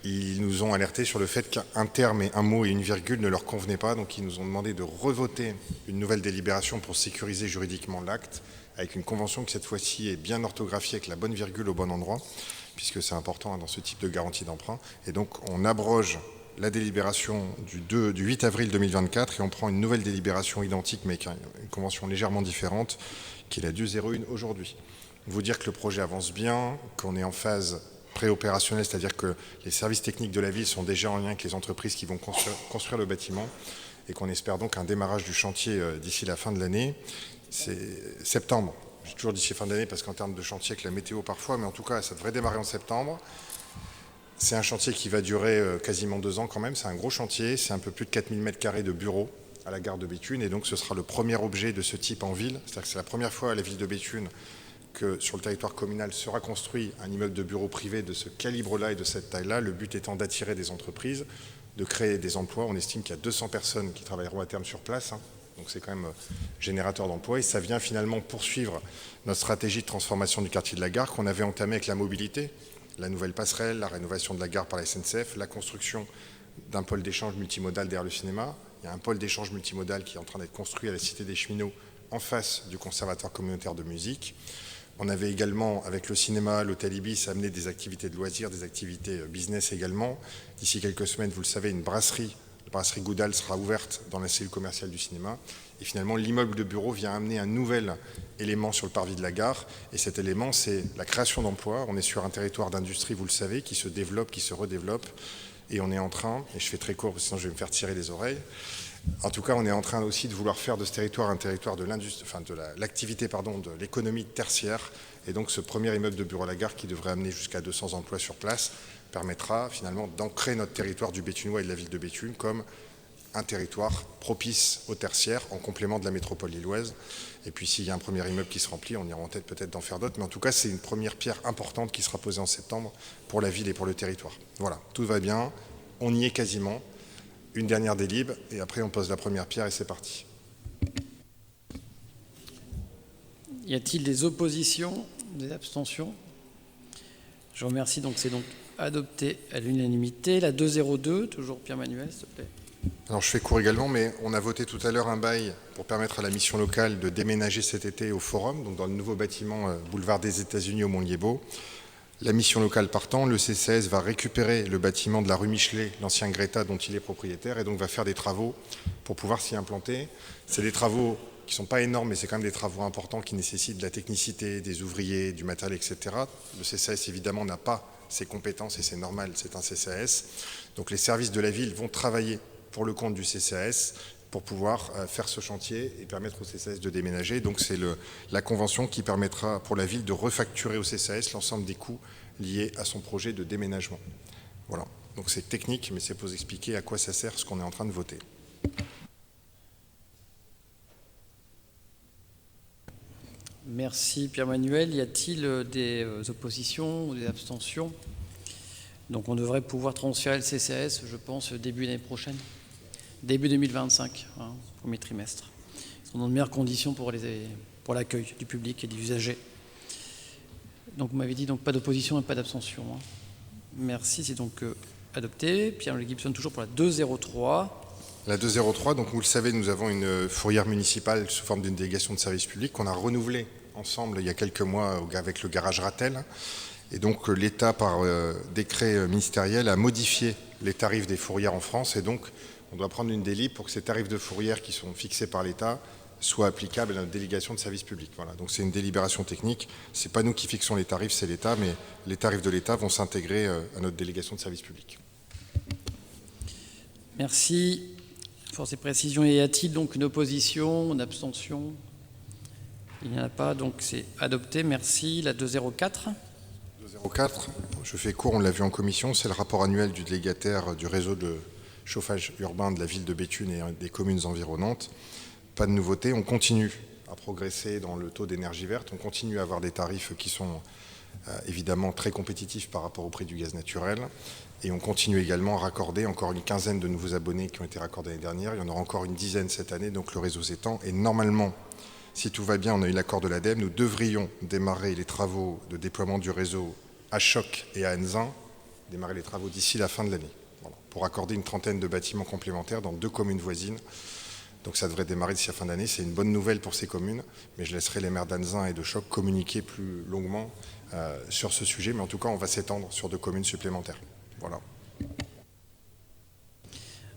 ils nous ont alerté sur le fait qu'un terme et un mot et une virgule ne leur convenaient pas, donc ils nous ont demandé de revoter une nouvelle délibération pour sécuriser juridiquement l'acte, avec une convention qui cette fois-ci est bien orthographiée avec la bonne virgule au bon endroit, puisque c'est important dans ce type de garantie d'emprunt. Et donc on abroge la délibération du 8 avril 2024 et on prend une nouvelle délibération identique mais avec une convention légèrement différente, qui est la 201 aujourd'hui. Vous dire que le projet avance bien, qu'on est en phase préopérationnelle, c'est-à-dire que les services techniques de la ville sont déjà en lien avec les entreprises qui vont construire le bâtiment et qu'on espère donc un démarrage du chantier d'ici la fin de l'année. C'est septembre, j'ai toujours d'ici fin d'année parce qu'en termes de chantier avec la météo parfois, mais en tout cas ça devrait démarrer en septembre. C'est un chantier qui va durer quasiment 2 ans quand même, c'est un gros chantier, c'est un peu plus de 4000 m² de bureaux à la gare de Béthune et donc ce sera le premier objet de ce type en ville, c'est-à-dire que c'est la première fois à la ville de Béthune que sur le territoire communal sera construit un immeuble de bureaux privé de ce calibre-là et de cette taille-là, le but étant d'attirer des entreprises, de créer des emplois. On estime qu'il y a 200 personnes qui travailleront à terme sur place, donc c'est quand même générateur d'emplois, et ça vient finalement poursuivre notre stratégie de transformation du quartier de la gare qu'on avait entamée avec la mobilité, la nouvelle passerelle, la rénovation de la gare par la SNCF, la construction d'un pôle d'échange multimodal derrière le cinéma. Il y a un pôle d'échange multimodal qui est en train d'être construit à la Cité des Cheminots en face du conservatoire communautaire de musique. On avait également, avec le cinéma, l'hôtel Ibis, amené des activités de loisirs, des activités business également. D'ici quelques semaines, vous le savez, une brasserie, la brasserie Goudal, sera ouverte dans la cellule commerciale du cinéma. Et finalement, l'immeuble de bureau vient amener un nouvel élément sur le parvis de la gare. Et cet élément, c'est la création d'emplois. On est sur un territoire d'industrie, vous le savez, qui se développe, qui se redéveloppe. Et on est en train, et je fais très court, sinon je vais me faire tirer les oreilles. En tout cas, on est en train aussi de vouloir faire de ce territoire un territoire de l'industrie, enfin de l'activité, de l'économie tertiaire. Et donc, ce premier immeuble de bureau à la gare, qui devrait amener jusqu'à 200 emplois sur place, permettra finalement d'ancrer notre territoire du Béthunois et de la ville de Béthune comme un territoire propice au tertiaire, en complément de la métropole lilloise. Et puis, s'il y a un premier immeuble qui se remplit, on ira en tête peut-être d'en faire d'autres. Mais en tout cas, c'est une première pierre importante qui sera posée en septembre pour la ville et pour le territoire. Voilà, tout va bien, on y est quasiment. Une dernière délib, et après on pose la première pierre et c'est parti. Y a-t-il des oppositions, des abstentions? Je vous remercie, donc c'est donc adopté à l'unanimité. La 202, toujours Pierre-Manuel, s'il te plaît. Alors je fais court également, mais on a voté tout à l'heure un bail pour permettre à la mission locale de déménager cet été au Forum, donc dans le nouveau bâtiment boulevard des États-Unis au Mont-Liébaud. La mission locale partant, le CCAS va récupérer le bâtiment de la rue Michelet, l'ancien Greta dont il est propriétaire, et donc va faire des travaux pour pouvoir s'y implanter. C'est des travaux qui ne sont pas énormes, mais c'est quand même des travaux importants qui nécessitent de la technicité, des ouvriers, du matériel, etc. Le CCAS, évidemment, n'a pas ces compétences, et c'est normal, c'est un CCAS. Donc les services de la ville vont travailler pour le compte du CCAS pour pouvoir faire ce chantier et permettre au CCAS de déménager. Donc c'est la convention qui permettra pour la ville de refacturer au CCAS l'ensemble des coûts liés à son projet de déménagement. Voilà, donc c'est technique, mais c'est pour vous expliquer à quoi ça sert ce qu'on est en train de voter. Merci Pierre-Manuel. Y a-t-il des oppositions ou des abstentions? Donc on devrait pouvoir transférer le CCAS, je pense, début d'année prochaine. Début 2025, premier trimestre. sont dans de meilleures conditions pour l'accueil du public et des usagers. Donc vous m'avez dit donc pas d'opposition et pas d'abstention. Hein. Merci, c'est donc adopté. Pierre-Louis Gibson, toujours pour la 203. La 203, donc vous le savez, nous avons une fourrière municipale sous forme d'une délégation de service public qu'on a renouvelée ensemble il y a quelques mois avec le garage Ratel. Et donc l'État, par décret ministériel, a modifié les tarifs des fourrières en France. Et donc on doit prendre une délibération pour que ces tarifs de fourrière qui sont fixés par l'État soient applicables à notre délégation de service public. Voilà. Donc c'est une délibération technique. Ce n'est pas nous qui fixons les tarifs, c'est l'État, mais les tarifs de l'État vont s'intégrer à notre délégation de service public. Merci pour ces précisions. Y a-t-il donc une opposition, une abstention? Il n'y en a pas, donc c'est adopté. Merci. La 204. 204, je fais court, on l'a vu en commission, c'est le rapport annuel du délégataire du réseau de chauffage urbain de la ville de Béthune et des communes environnantes. Pas de nouveauté, on continue à progresser dans le taux d'énergie verte, on continue à avoir des tarifs qui sont évidemment très compétitifs par rapport au prix du gaz naturel, et on continue également à raccorder encore une quinzaine de nouveaux abonnés qui ont été raccordés l'année dernière, il y en aura encore une dizaine cette année, donc le réseau s'étend, et normalement, si tout va bien, on a eu l'accord de l'ADEME, nous devrions démarrer les travaux de déploiement du réseau à Choc et à Enzin, démarrer les travaux d'ici la fin de l'année, voilà, pour accorder une trentaine de bâtiments complémentaires dans 2 communes voisines. Donc ça devrait démarrer d'ici la fin d'année. C'est une bonne nouvelle pour ces communes, mais je laisserai les maires d'Anzin et de Choc communiquer plus longuement sur ce sujet. Mais en tout cas, on va s'étendre sur 2 communes supplémentaires. Voilà.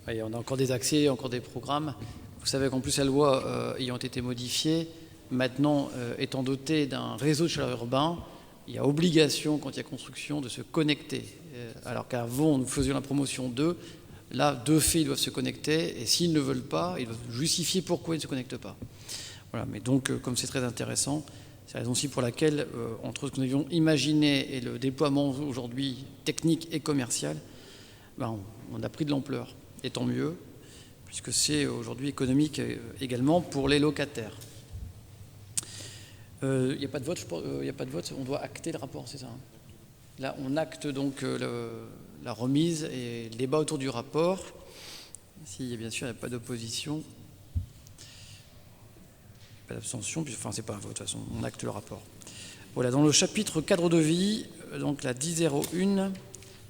Oui, on a encore des accès, encore des programmes. Vous savez qu'en plus, la loi ayant été modifiée, maintenant étant dotée d'un réseau de chaleur urbain, il y a obligation, quand il y a construction, de se connecter. Alors qu'avant, nous faisions la promotion d'eux. Là, de fait, ils doivent se connecter, et s'ils ne veulent pas, ils doivent justifier pourquoi ils ne se connectent pas. Voilà, mais donc, comme c'est très intéressant, c'est la raison aussi pour laquelle, entre ce que nous avions imaginé et le déploiement aujourd'hui technique et commercial, ben, on a pris de l'ampleur, et tant mieux, puisque c'est aujourd'hui économique également pour les locataires. Il n'y a pas de vote, il n'y a pas de vote, on doit acter le rapport, c'est ça, hein. Là, on acte donc la remise et le débat autour du rapport. Si, bien sûr, il n'y a pas d'opposition, pas d'abstention, enfin, c'est pas un vote, de toute façon, on acte le rapport. Voilà, dans le chapitre cadre de vie, donc la 1001,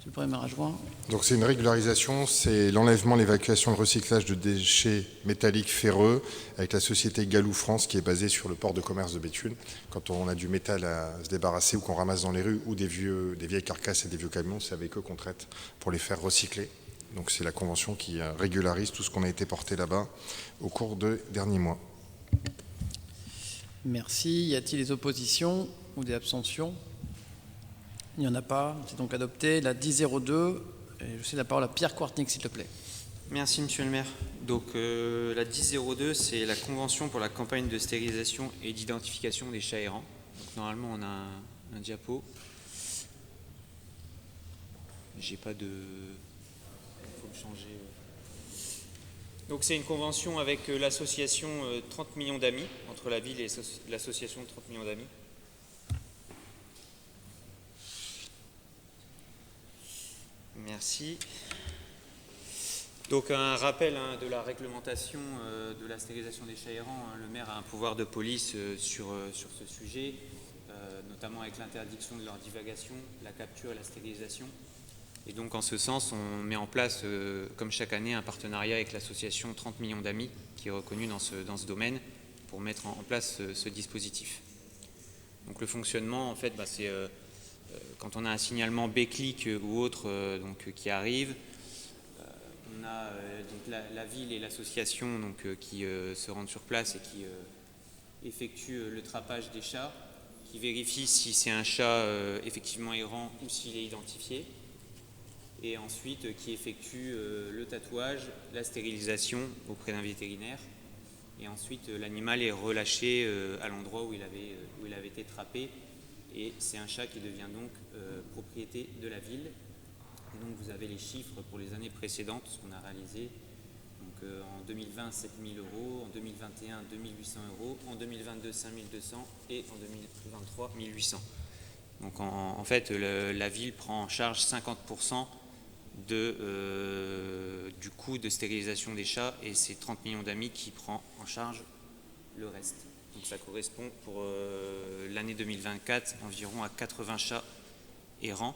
c'est le premier adjoint. Donc c'est une régularisation, c'est l'enlèvement, l'évacuation, le recyclage de déchets métalliques ferreux avec la société Galou France qui est basée sur le port de commerce de Béthune. Quand on a du métal à se débarrasser ou qu'on ramasse dans les rues ou des vieilles carcasses et des vieux camions, c'est avec eux qu'on traite pour les faire recycler. Donc c'est la convention qui régularise tout ce qu'on a été porté là-bas au cours des derniers mois. Merci. Y a-t-il des oppositions ou des abstentions? Il n'y en a pas, c'est donc adopté. La 1002, et je cède la parole à Pierre Kwartnik, s'il te plaît. Merci, monsieur le maire. Donc, la 1002, c'est la convention pour la campagne de stérilisation et d'identification des chats errants. Donc, normalement, on a un diapo. J'ai pas de... Il faut le changer. Donc, c'est une convention avec l'association 30 millions d'amis, entre la ville et l'association 30 millions d'amis. Merci. Donc un rappel de la réglementation de la stérilisation des chats errants. Le maire a un pouvoir de police sur ce sujet, notamment avec l'interdiction de leur divagation, la capture et la stérilisation. Et donc en ce sens, on met en place, comme chaque année, un partenariat avec l'association 30 millions d'amis, qui est reconnue dans ce domaine, pour mettre en place ce dispositif. Donc le fonctionnement, en fait, c'est... quand on a un signalement B-click ou autre qui arrive, on a donc la ville et l'association qui se rendent sur place et qui effectuent le trappage des chats, qui vérifient si c'est un chat effectivement errant ou s'il est identifié, et ensuite qui effectue le tatouage, la stérilisation auprès d'un vétérinaire, et ensuite l'animal est relâché à l'endroit où il avait été trappé. Et c'est un chat qui devient donc propriété de la ville. Et donc vous avez les chiffres pour les années précédentes, ce qu'on a réalisé. Donc en 2020, 7 000 €, en 2021, 2 800 €, en 2022, 5 200 et en 2023, 1 800. Donc en fait, la ville prend en charge 50% du coût de stérilisation des chats, et c'est 30 millions d'amis qui prend en charge le reste. Donc ça correspond pour l'année 2024 environ à 80 chats errants.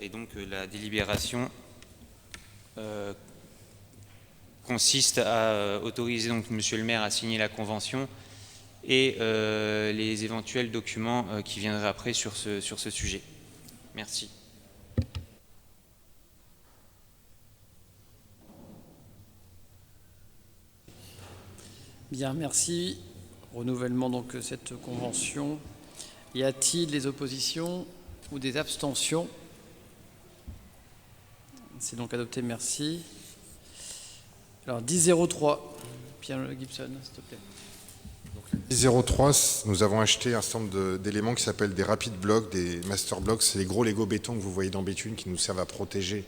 Et donc la délibération consiste à autoriser donc Monsieur le maire à signer la convention et les éventuels documents qui viendraient après sur ce sujet. Merci. Bien, merci. Renouvellement donc de cette convention. Y a-t-il des oppositions ou des abstentions? C'est donc adopté, merci. Alors 10.03, Pierre Gibson, s'il te plaît. 10.03, nous avons acheté un certain nombre d'éléments qui s'appellent des rapid blocks, des master blocks. C'est les gros Lego béton que vous voyez dans Béthune qui nous servent à protéger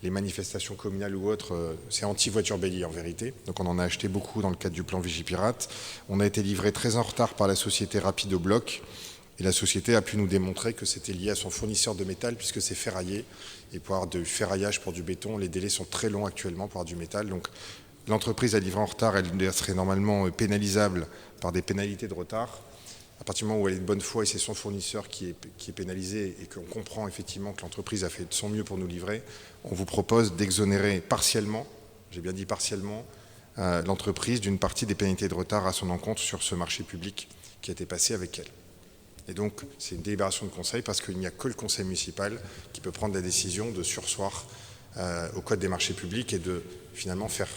les manifestations communales ou autres. C'est anti-voiture bélier en vérité. Donc on en a acheté beaucoup dans le cadre du plan Vigipirate. On a été livré très en retard par la société Rapido Bloc. Et la société a pu nous démontrer que c'était lié à son fournisseur de métal puisque c'est ferraillé. Et pour avoir du ferraillage pour du béton, les délais sont très longs actuellement pour avoir du métal. Donc l'entreprise a livré en retard, elle serait normalement pénalisable par des pénalités de retard. À partir du moment où elle est de bonne foi et c'est son fournisseur qui est pénalisé et qu'on comprend effectivement que l'entreprise a fait de son mieux pour nous livrer, on vous propose d'exonérer partiellement, j'ai bien dit partiellement, l'entreprise d'une partie des pénalités de retard à son encontre sur ce marché public qui a été passé avec elle. Et donc, c'est une délibération de conseil parce qu'il n'y a que le conseil municipal qui peut prendre la décision de surseoir au code des marchés publics et de finalement faire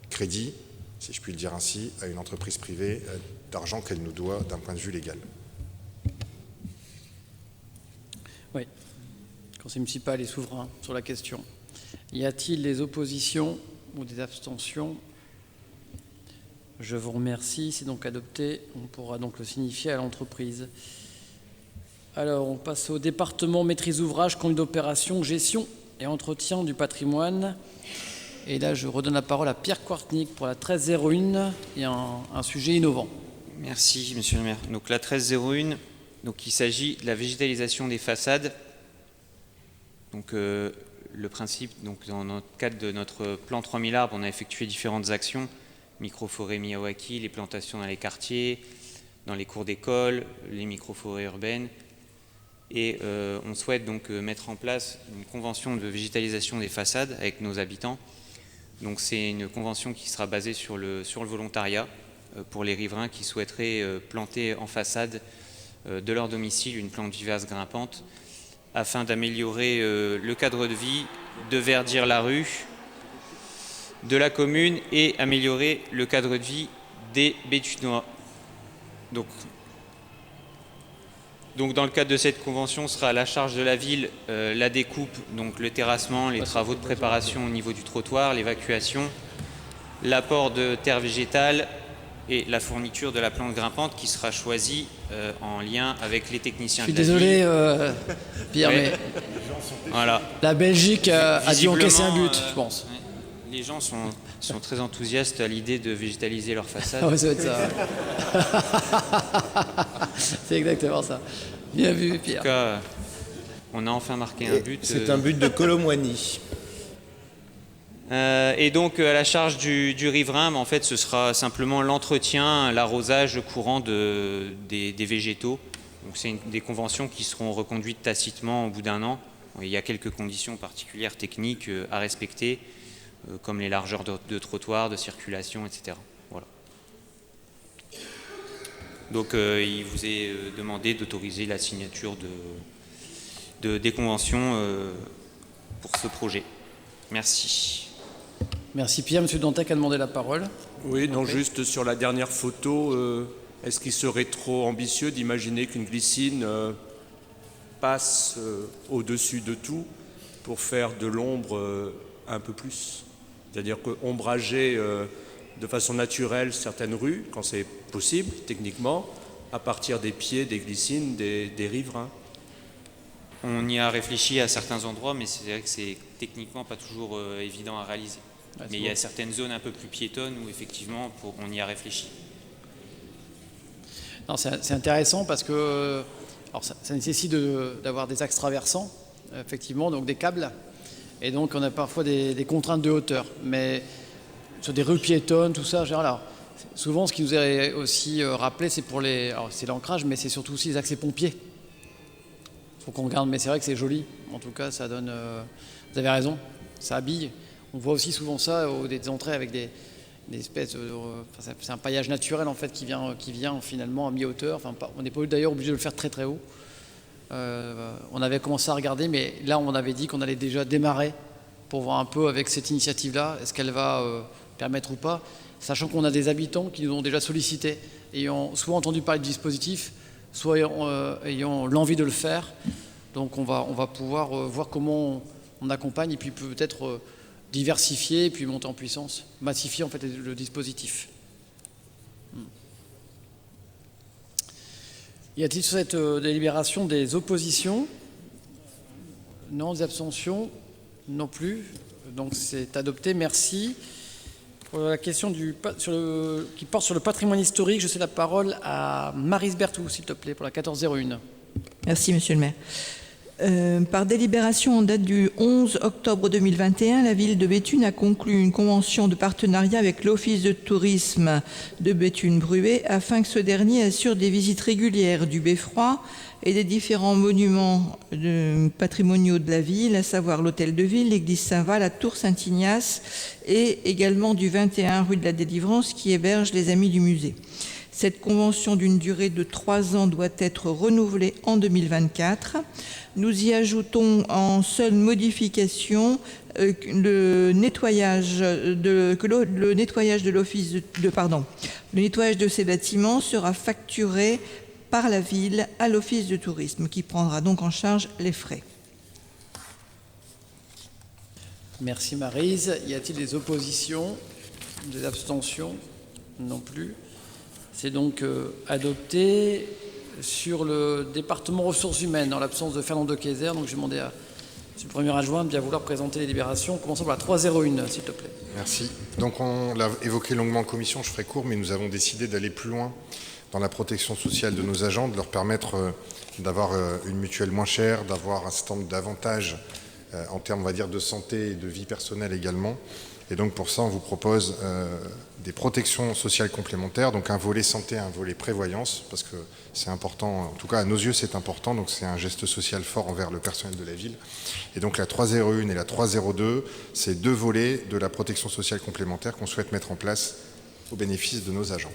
crédit, si je puis le dire ainsi, à une entreprise privée d'argent qu'elle nous doit d'un point de vue légal. Oui, le conseil municipal est souverain sur la question. Y a-t-il des oppositions ou des abstentions? Je vous remercie, c'est donc adopté. On pourra donc le signifier à l'entreprise. Alors, on passe au département maîtrise ouvrage, conduite d'opération, gestion et entretien du patrimoine. Et là, je redonne la parole à Pierre Quartnik pour la 1301 et un sujet innovant. Merci, monsieur le maire. Donc la 1301, donc il s'agit de la végétalisation des façades. Donc le principe, donc dans le cadre de notre plan 3000 arbres, on a effectué différentes actions. Microforêt Miyawaki, les plantations dans les quartiers, dans les cours d'école, les microforêts urbaines. Et on souhaite donc mettre en place une convention de végétalisation des façades avec nos habitants. Donc c'est une convention qui sera basée sur le volontariat pour les riverains qui souhaiteraient planter en façade de leur domicile une plante vivace grimpante afin d'améliorer le cadre de vie, de verdir la rue de la commune et améliorer le cadre de vie des Béthunois. Donc dans le cadre de cette convention sera à la charge de la ville la découpe, donc le terrassement, les travaux de préparation au niveau du trottoir, l'évacuation, l'apport de terre végétale et la fourniture de la plante grimpante qui sera choisie en lien avec les techniciens de la ville. Je suis désolé, Pierre, mais voilà. La Belgique a dû encaisser un but, je pense. Les gens sont très enthousiastes à l'idée de végétaliser leur façade. Ah ouais, ça va être ça. C'est exactement ça. Bien vu, Pierre. En tout cas, on a enfin marqué un but. C'est un but de Colomboigny. Et donc, à la charge du riverain, en fait, ce sera simplement l'entretien, l'arrosage courant des végétaux. Donc, c'est des conventions qui seront reconduites tacitement au bout d'un an. Il y a quelques conditions particulières techniques à respecter, comme les largeurs de trottoirs, de circulation, etc. Voilà. Donc il vous est demandé d'autoriser la signature des conventions pour ce projet. Merci. Merci Pierre. Monsieur Dantec a demandé la parole. Oui, non, juste sur la dernière photo, est-ce qu'il serait trop ambitieux d'imaginer qu'une glycine passe au-dessus de tout pour faire de l'ombre un peu plus? C'est-à-dire qu'ombrager de façon naturelle certaines rues, quand c'est possible, techniquement, à partir des pieds des glycines des riverains. On y a réfléchi à certains endroits, mais c'est vrai que c'est techniquement pas toujours évident à réaliser. Mais il y a certaines zones un peu plus piétonnes où effectivement on y a réfléchi. C'est intéressant parce que alors ça nécessite d'avoir des axes traversants, effectivement, donc des câbles. Et donc, on a parfois des contraintes de hauteur. Mais sur des rues piétonnes, tout ça, alors, Souvent, ce qui nous est aussi rappelé, c'est pour c'est l'ancrage, mais c'est surtout aussi les accès pompiers. Il faut qu'on regarde, mais c'est vrai que c'est joli. En tout cas, ça donne... vous avez raison, ça habille. On voit aussi souvent ça des entrées avec des espèces... c'est un paillage naturel, en fait, qui vient finalement à mi-hauteur. Enfin, on n'est pas d'ailleurs obligé de le faire très très haut. On avait commencé à regarder, mais là, on avait dit qu'on allait déjà démarrer pour voir un peu avec cette initiative-là, est-ce qu'elle va permettre ou pas, sachant qu'on a des habitants qui nous ont déjà sollicité, ayant soit entendu parler du dispositif, soit ayant l'envie de le faire. Donc on va pouvoir voir comment on accompagne et puis peut-être diversifier et puis monter en puissance, massifier en fait le dispositif. Y a-t-il sur cette délibération des oppositions? Non. Des abstentions? Non plus. Donc c'est adopté, merci. Pour la question qui porte sur le patrimoine historique, je cède la parole à Maryse Berthoud, s'il te plaît, pour la 1401. Merci, Monsieur le maire. Par délibération en date du 11 octobre 2021, la ville de Béthune a conclu une convention de partenariat avec l'Office de tourisme de Béthune-Bruay afin que ce dernier assure des visites régulières du beffroi et des différents monuments patrimoniaux de la ville, à savoir l'hôtel de ville, l'église Saint-Val, la tour Saint-Ignace et également du 21 rue de la Délivrance qui héberge les Amis du musée. Cette convention d'une durée de 3 ans doit être renouvelée en 2024. Nous y ajoutons en seule modification le nettoyage de ces bâtiments sera facturé par la ville à l'Office de tourisme qui prendra donc en charge les frais. Merci Maryse. Y a-t-il des oppositions, des abstentions? Non plus. C'est donc adopté. Sur le département ressources humaines, en l'absence de Fernand de Kayser, donc je vais demander à M. le Premier adjoint de bien vouloir présenter les délibérations. Commençons par la 301, s'il te plaît. Merci. Donc on l'a évoqué longuement en commission, je ferai court, mais nous avons décidé d'aller plus loin dans la protection sociale de nos agents, de leur permettre d'avoir une mutuelle moins chère, d'avoir un certain nombre d'avantages en termes, on va dire, de santé et de vie personnelle également. Et donc pour ça, on vous propose des protections sociales complémentaires, donc un volet santé, un volet prévoyance, parce que c'est important, en tout cas à nos yeux c'est important, donc c'est un geste social fort envers le personnel de la ville. Et donc la 301 et la 302, c'est 2 volets de la protection sociale complémentaire qu'on souhaite mettre en place au bénéfice de nos agents.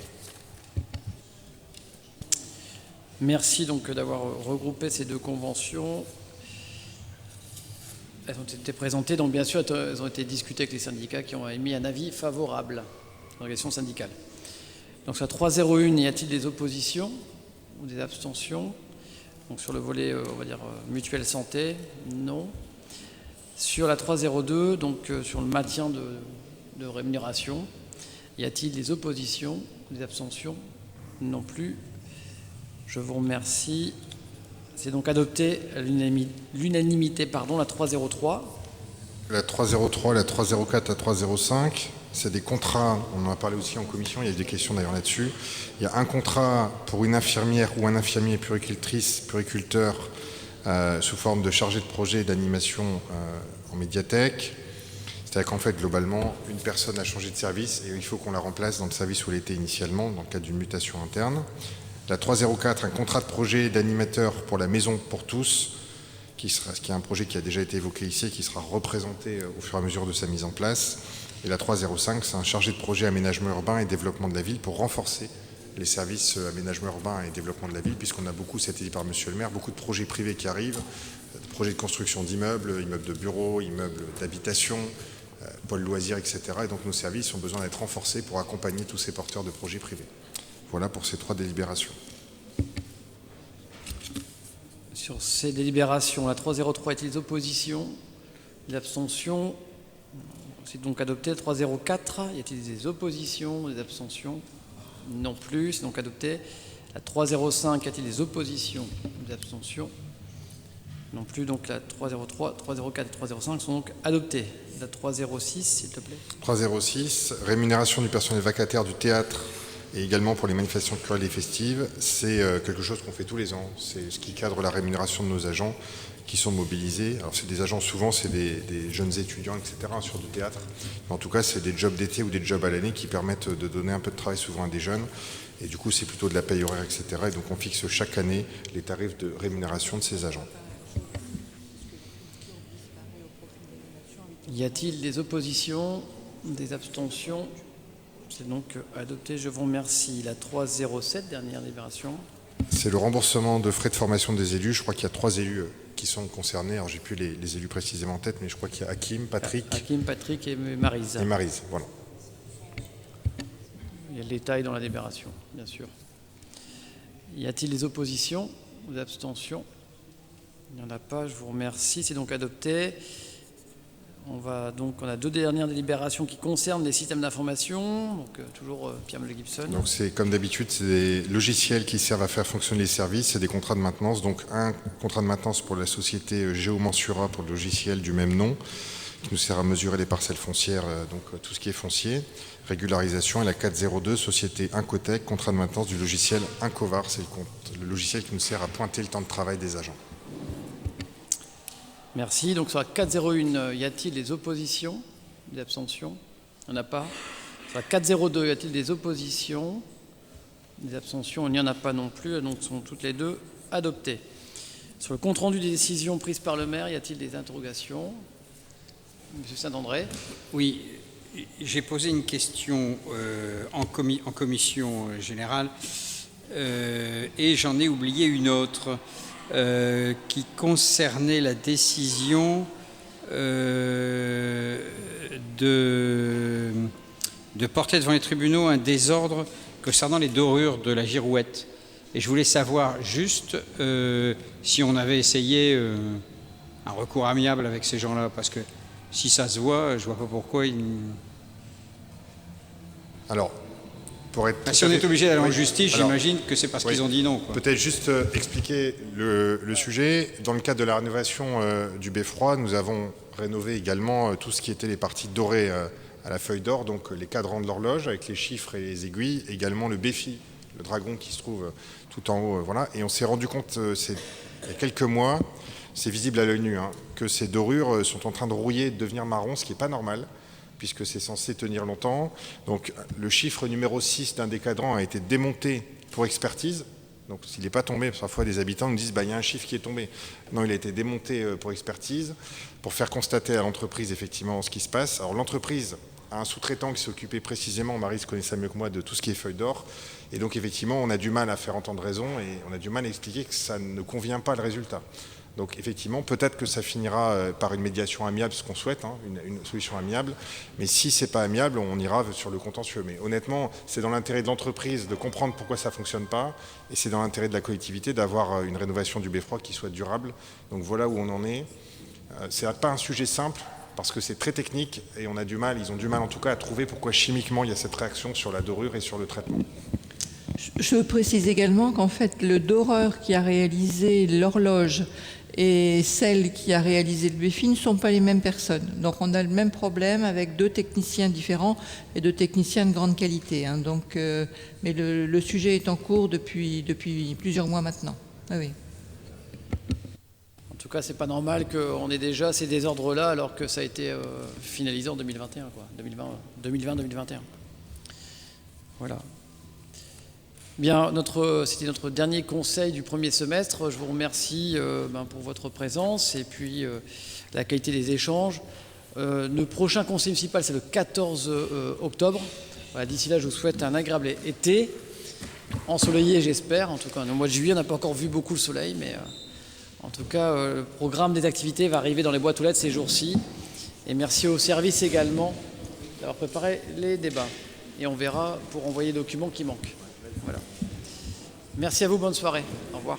Merci donc d'avoir regroupé ces 2 conventions. Elles ont été présentées, donc bien sûr elles ont été discutées avec les syndicats qui ont émis un avis favorable, l'organisation syndicale. Donc sur la 301, y a-t-il des oppositions ou des abstentions? Donc sur le volet, on va dire, mutuelle santé, non. Sur la 302, donc sur le maintien de rémunération, y a-t-il des oppositions ou des abstentions? Non plus. Je vous remercie. C'est donc adopté à l'unanimité, la 303. La 303, la 304, la 305, c'est des contrats, on en a parlé aussi en commission, il y a eu des questions d'ailleurs là-dessus. Il y a un contrat pour une infirmière ou un infirmier puériculteur sous forme de chargé de projet et d'animation en médiathèque. C'est-à-dire qu'en fait, globalement, une personne a changé de service et il faut qu'on la remplace dans le service où elle était initialement, dans le cadre d'une mutation interne. La 304, un contrat de projet d'animateur pour la maison pour tous, qui est un projet qui a déjà été évoqué ici et qui sera représenté au fur et à mesure de sa mise en place. Et la 305, c'est un chargé de projet aménagement urbain et développement de la ville pour renforcer les services aménagement urbain et développement de la ville, puisqu'on a beaucoup, ça a été dit par Monsieur le maire, beaucoup de projets privés qui arrivent, de projets de construction d'immeubles, immeubles de bureaux, immeubles d'habitation, pôles loisirs, etc. Et donc nos services ont besoin d'être renforcés pour accompagner tous ces porteurs de projets privés. Voilà pour ces 3 délibérations. Sur ces délibérations, la 303, est-il des oppositions, des abstentions? C'est donc adopté. La 304, y a-t-il des oppositions, des abstentions? Non plus, c'est donc adopté. La 305, y a-t-il des oppositions, des abstentions? Non plus, donc la 303, 304 et 305 sont donc adoptés. La 306, s'il te plaît. 306, rémunération du personnel vacataire du théâtre et également pour les manifestations culturelles et festives. C'est quelque chose qu'on fait tous les ans. C'est ce qui cadre la rémunération de nos agents qui sont mobilisés. Alors c'est des agents, souvent c'est des jeunes étudiants, etc., sur du théâtre. Mais en tout cas, c'est des jobs d'été ou des jobs à l'année qui permettent de donner un peu de travail souvent à des jeunes. Et du coup, c'est plutôt de la paye horaire, etc. Et donc on fixe chaque année les tarifs de rémunération de ces agents. Y a-t-il des oppositions, des abstentions? C'est donc adopté. Je vous remercie. La 307, dernière délibération. C'est le remboursement de frais de formation des élus. Je crois qu'il y a 3 élus qui sont concernés. Alors, j'ai plus les élus précisément en tête, mais je crois qu'il y a Hakim, Patrick. Hakim, Patrick et Maryse. Et Maryse, voilà. Il y a le détail dans la délibération, bien sûr. Y a-t-il des oppositions ou des abstentions? Il n'y en a pas. Je vous remercie. C'est donc adopté. On a 2 dernières délibérations qui concernent les systèmes d'information. Donc, toujours Pierre-Mel Gibson. Donc, c'est comme d'habitude, c'est des logiciels qui servent à faire fonctionner les services. C'est des contrats de maintenance. Donc, un contrat de maintenance pour la société Géomensura pour le logiciel du même nom, qui nous sert à mesurer les parcelles foncières, donc tout ce qui est foncier, régularisation. Et la 402, société Incotec, contrat de maintenance du logiciel Incovar. C'est le logiciel qui nous sert à pointer le temps de travail des agents. Merci. Donc sur la 401, y a-t-il des oppositions, des abstentions? Il n'y en a pas. Sur la 402, y a-t-il des oppositions, des abstentions? Il n'y en a pas non plus. Donc sont toutes les deux adoptées. Sur le compte-rendu des décisions prises par le maire, y a-t-il des interrogations? Monsieur Saint-André. Oui, j'ai posé une question en commission générale et j'en ai oublié une autre. Qui concernait la décision de porter devant les tribunaux un désordre concernant les dorures de la girouette. Et je voulais savoir juste si on avait essayé un recours amiable avec ces gens-là, parce que si ça se voit, je ne vois pas pourquoi ils... Alors, si on est obligé d'aller en justice, j'imagine que c'est parce qu'ils ont dit non. Peut-être juste expliquer le sujet. Dans le cadre de la rénovation du beffroi, nous avons rénové également tout ce qui était les parties dorées à la feuille d'or, donc les cadrans de l'horloge avec les chiffres et les aiguilles, également le béfi, le dragon qui se trouve tout en haut. Voilà. Et on s'est rendu compte, il y a quelques mois, c'est visible à l'œil nu, que ces dorures sont en train de rouiller et de devenir marron, ce qui n'est pas normal, puisque c'est censé tenir longtemps. Donc le chiffre numéro 6 d'un des cadrans a été démonté pour expertise. Donc s'il n'est pas tombé, parfois des habitants nous disent il y a un chiffre qui est tombé. Non, il a été démonté pour expertise, pour faire constater à l'entreprise effectivement ce qui se passe. Alors l'entreprise a un sous-traitant qui s'occupait précisément, Maryse connaît ça mieux que moi, de tout ce qui est feuille d'or. Et donc effectivement, on a du mal à faire entendre raison et on a du mal à expliquer que ça ne convient pas le résultat. Donc effectivement, peut-être que ça finira par une médiation amiable, ce qu'on souhaite, une solution amiable. Mais si ce n'est pas amiable, on ira sur le contentieux. Mais honnêtement, c'est dans l'intérêt de l'entreprise de comprendre pourquoi ça ne fonctionne pas. Et c'est dans l'intérêt de la collectivité d'avoir une rénovation du beffroi qui soit durable. Donc voilà où on en est. Ce n'est pas un sujet simple, parce que c'est très technique et ils ont du mal en tout cas à trouver pourquoi chimiquement il y a cette réaction sur la dorure et sur le traitement. Je précise également qu'en fait, le doreur qui a réalisé l'horloge et celle qui a réalisé le béfi ne sont pas les mêmes personnes. Donc on a le même problème avec 2 techniciens différents et 2 techniciens de grande qualité. Donc, mais le sujet est en cours depuis plusieurs mois maintenant. Ah oui. En tout cas, c'est pas normal qu'on ait déjà ces désordres-là alors que ça a été finalisé en 2021, 2020-2021. Voilà. Bien, c'était notre dernier conseil du premier semestre. Je vous remercie pour votre présence et puis la qualité des échanges. Le prochain conseil municipal, c'est le 14 octobre. Voilà, d'ici là, je vous souhaite un agréable été, ensoleillé, j'espère. En tout cas, au mois de juillet, on n'a pas encore vu beaucoup le soleil, mais en tout cas, le programme des activités va arriver dans les boîtes aux lettres ces jours-ci. Et merci au service également d'avoir préparé les débats. Et on verra pour envoyer les documents qui manquent. Voilà. Merci à vous, bonne soirée. Au revoir.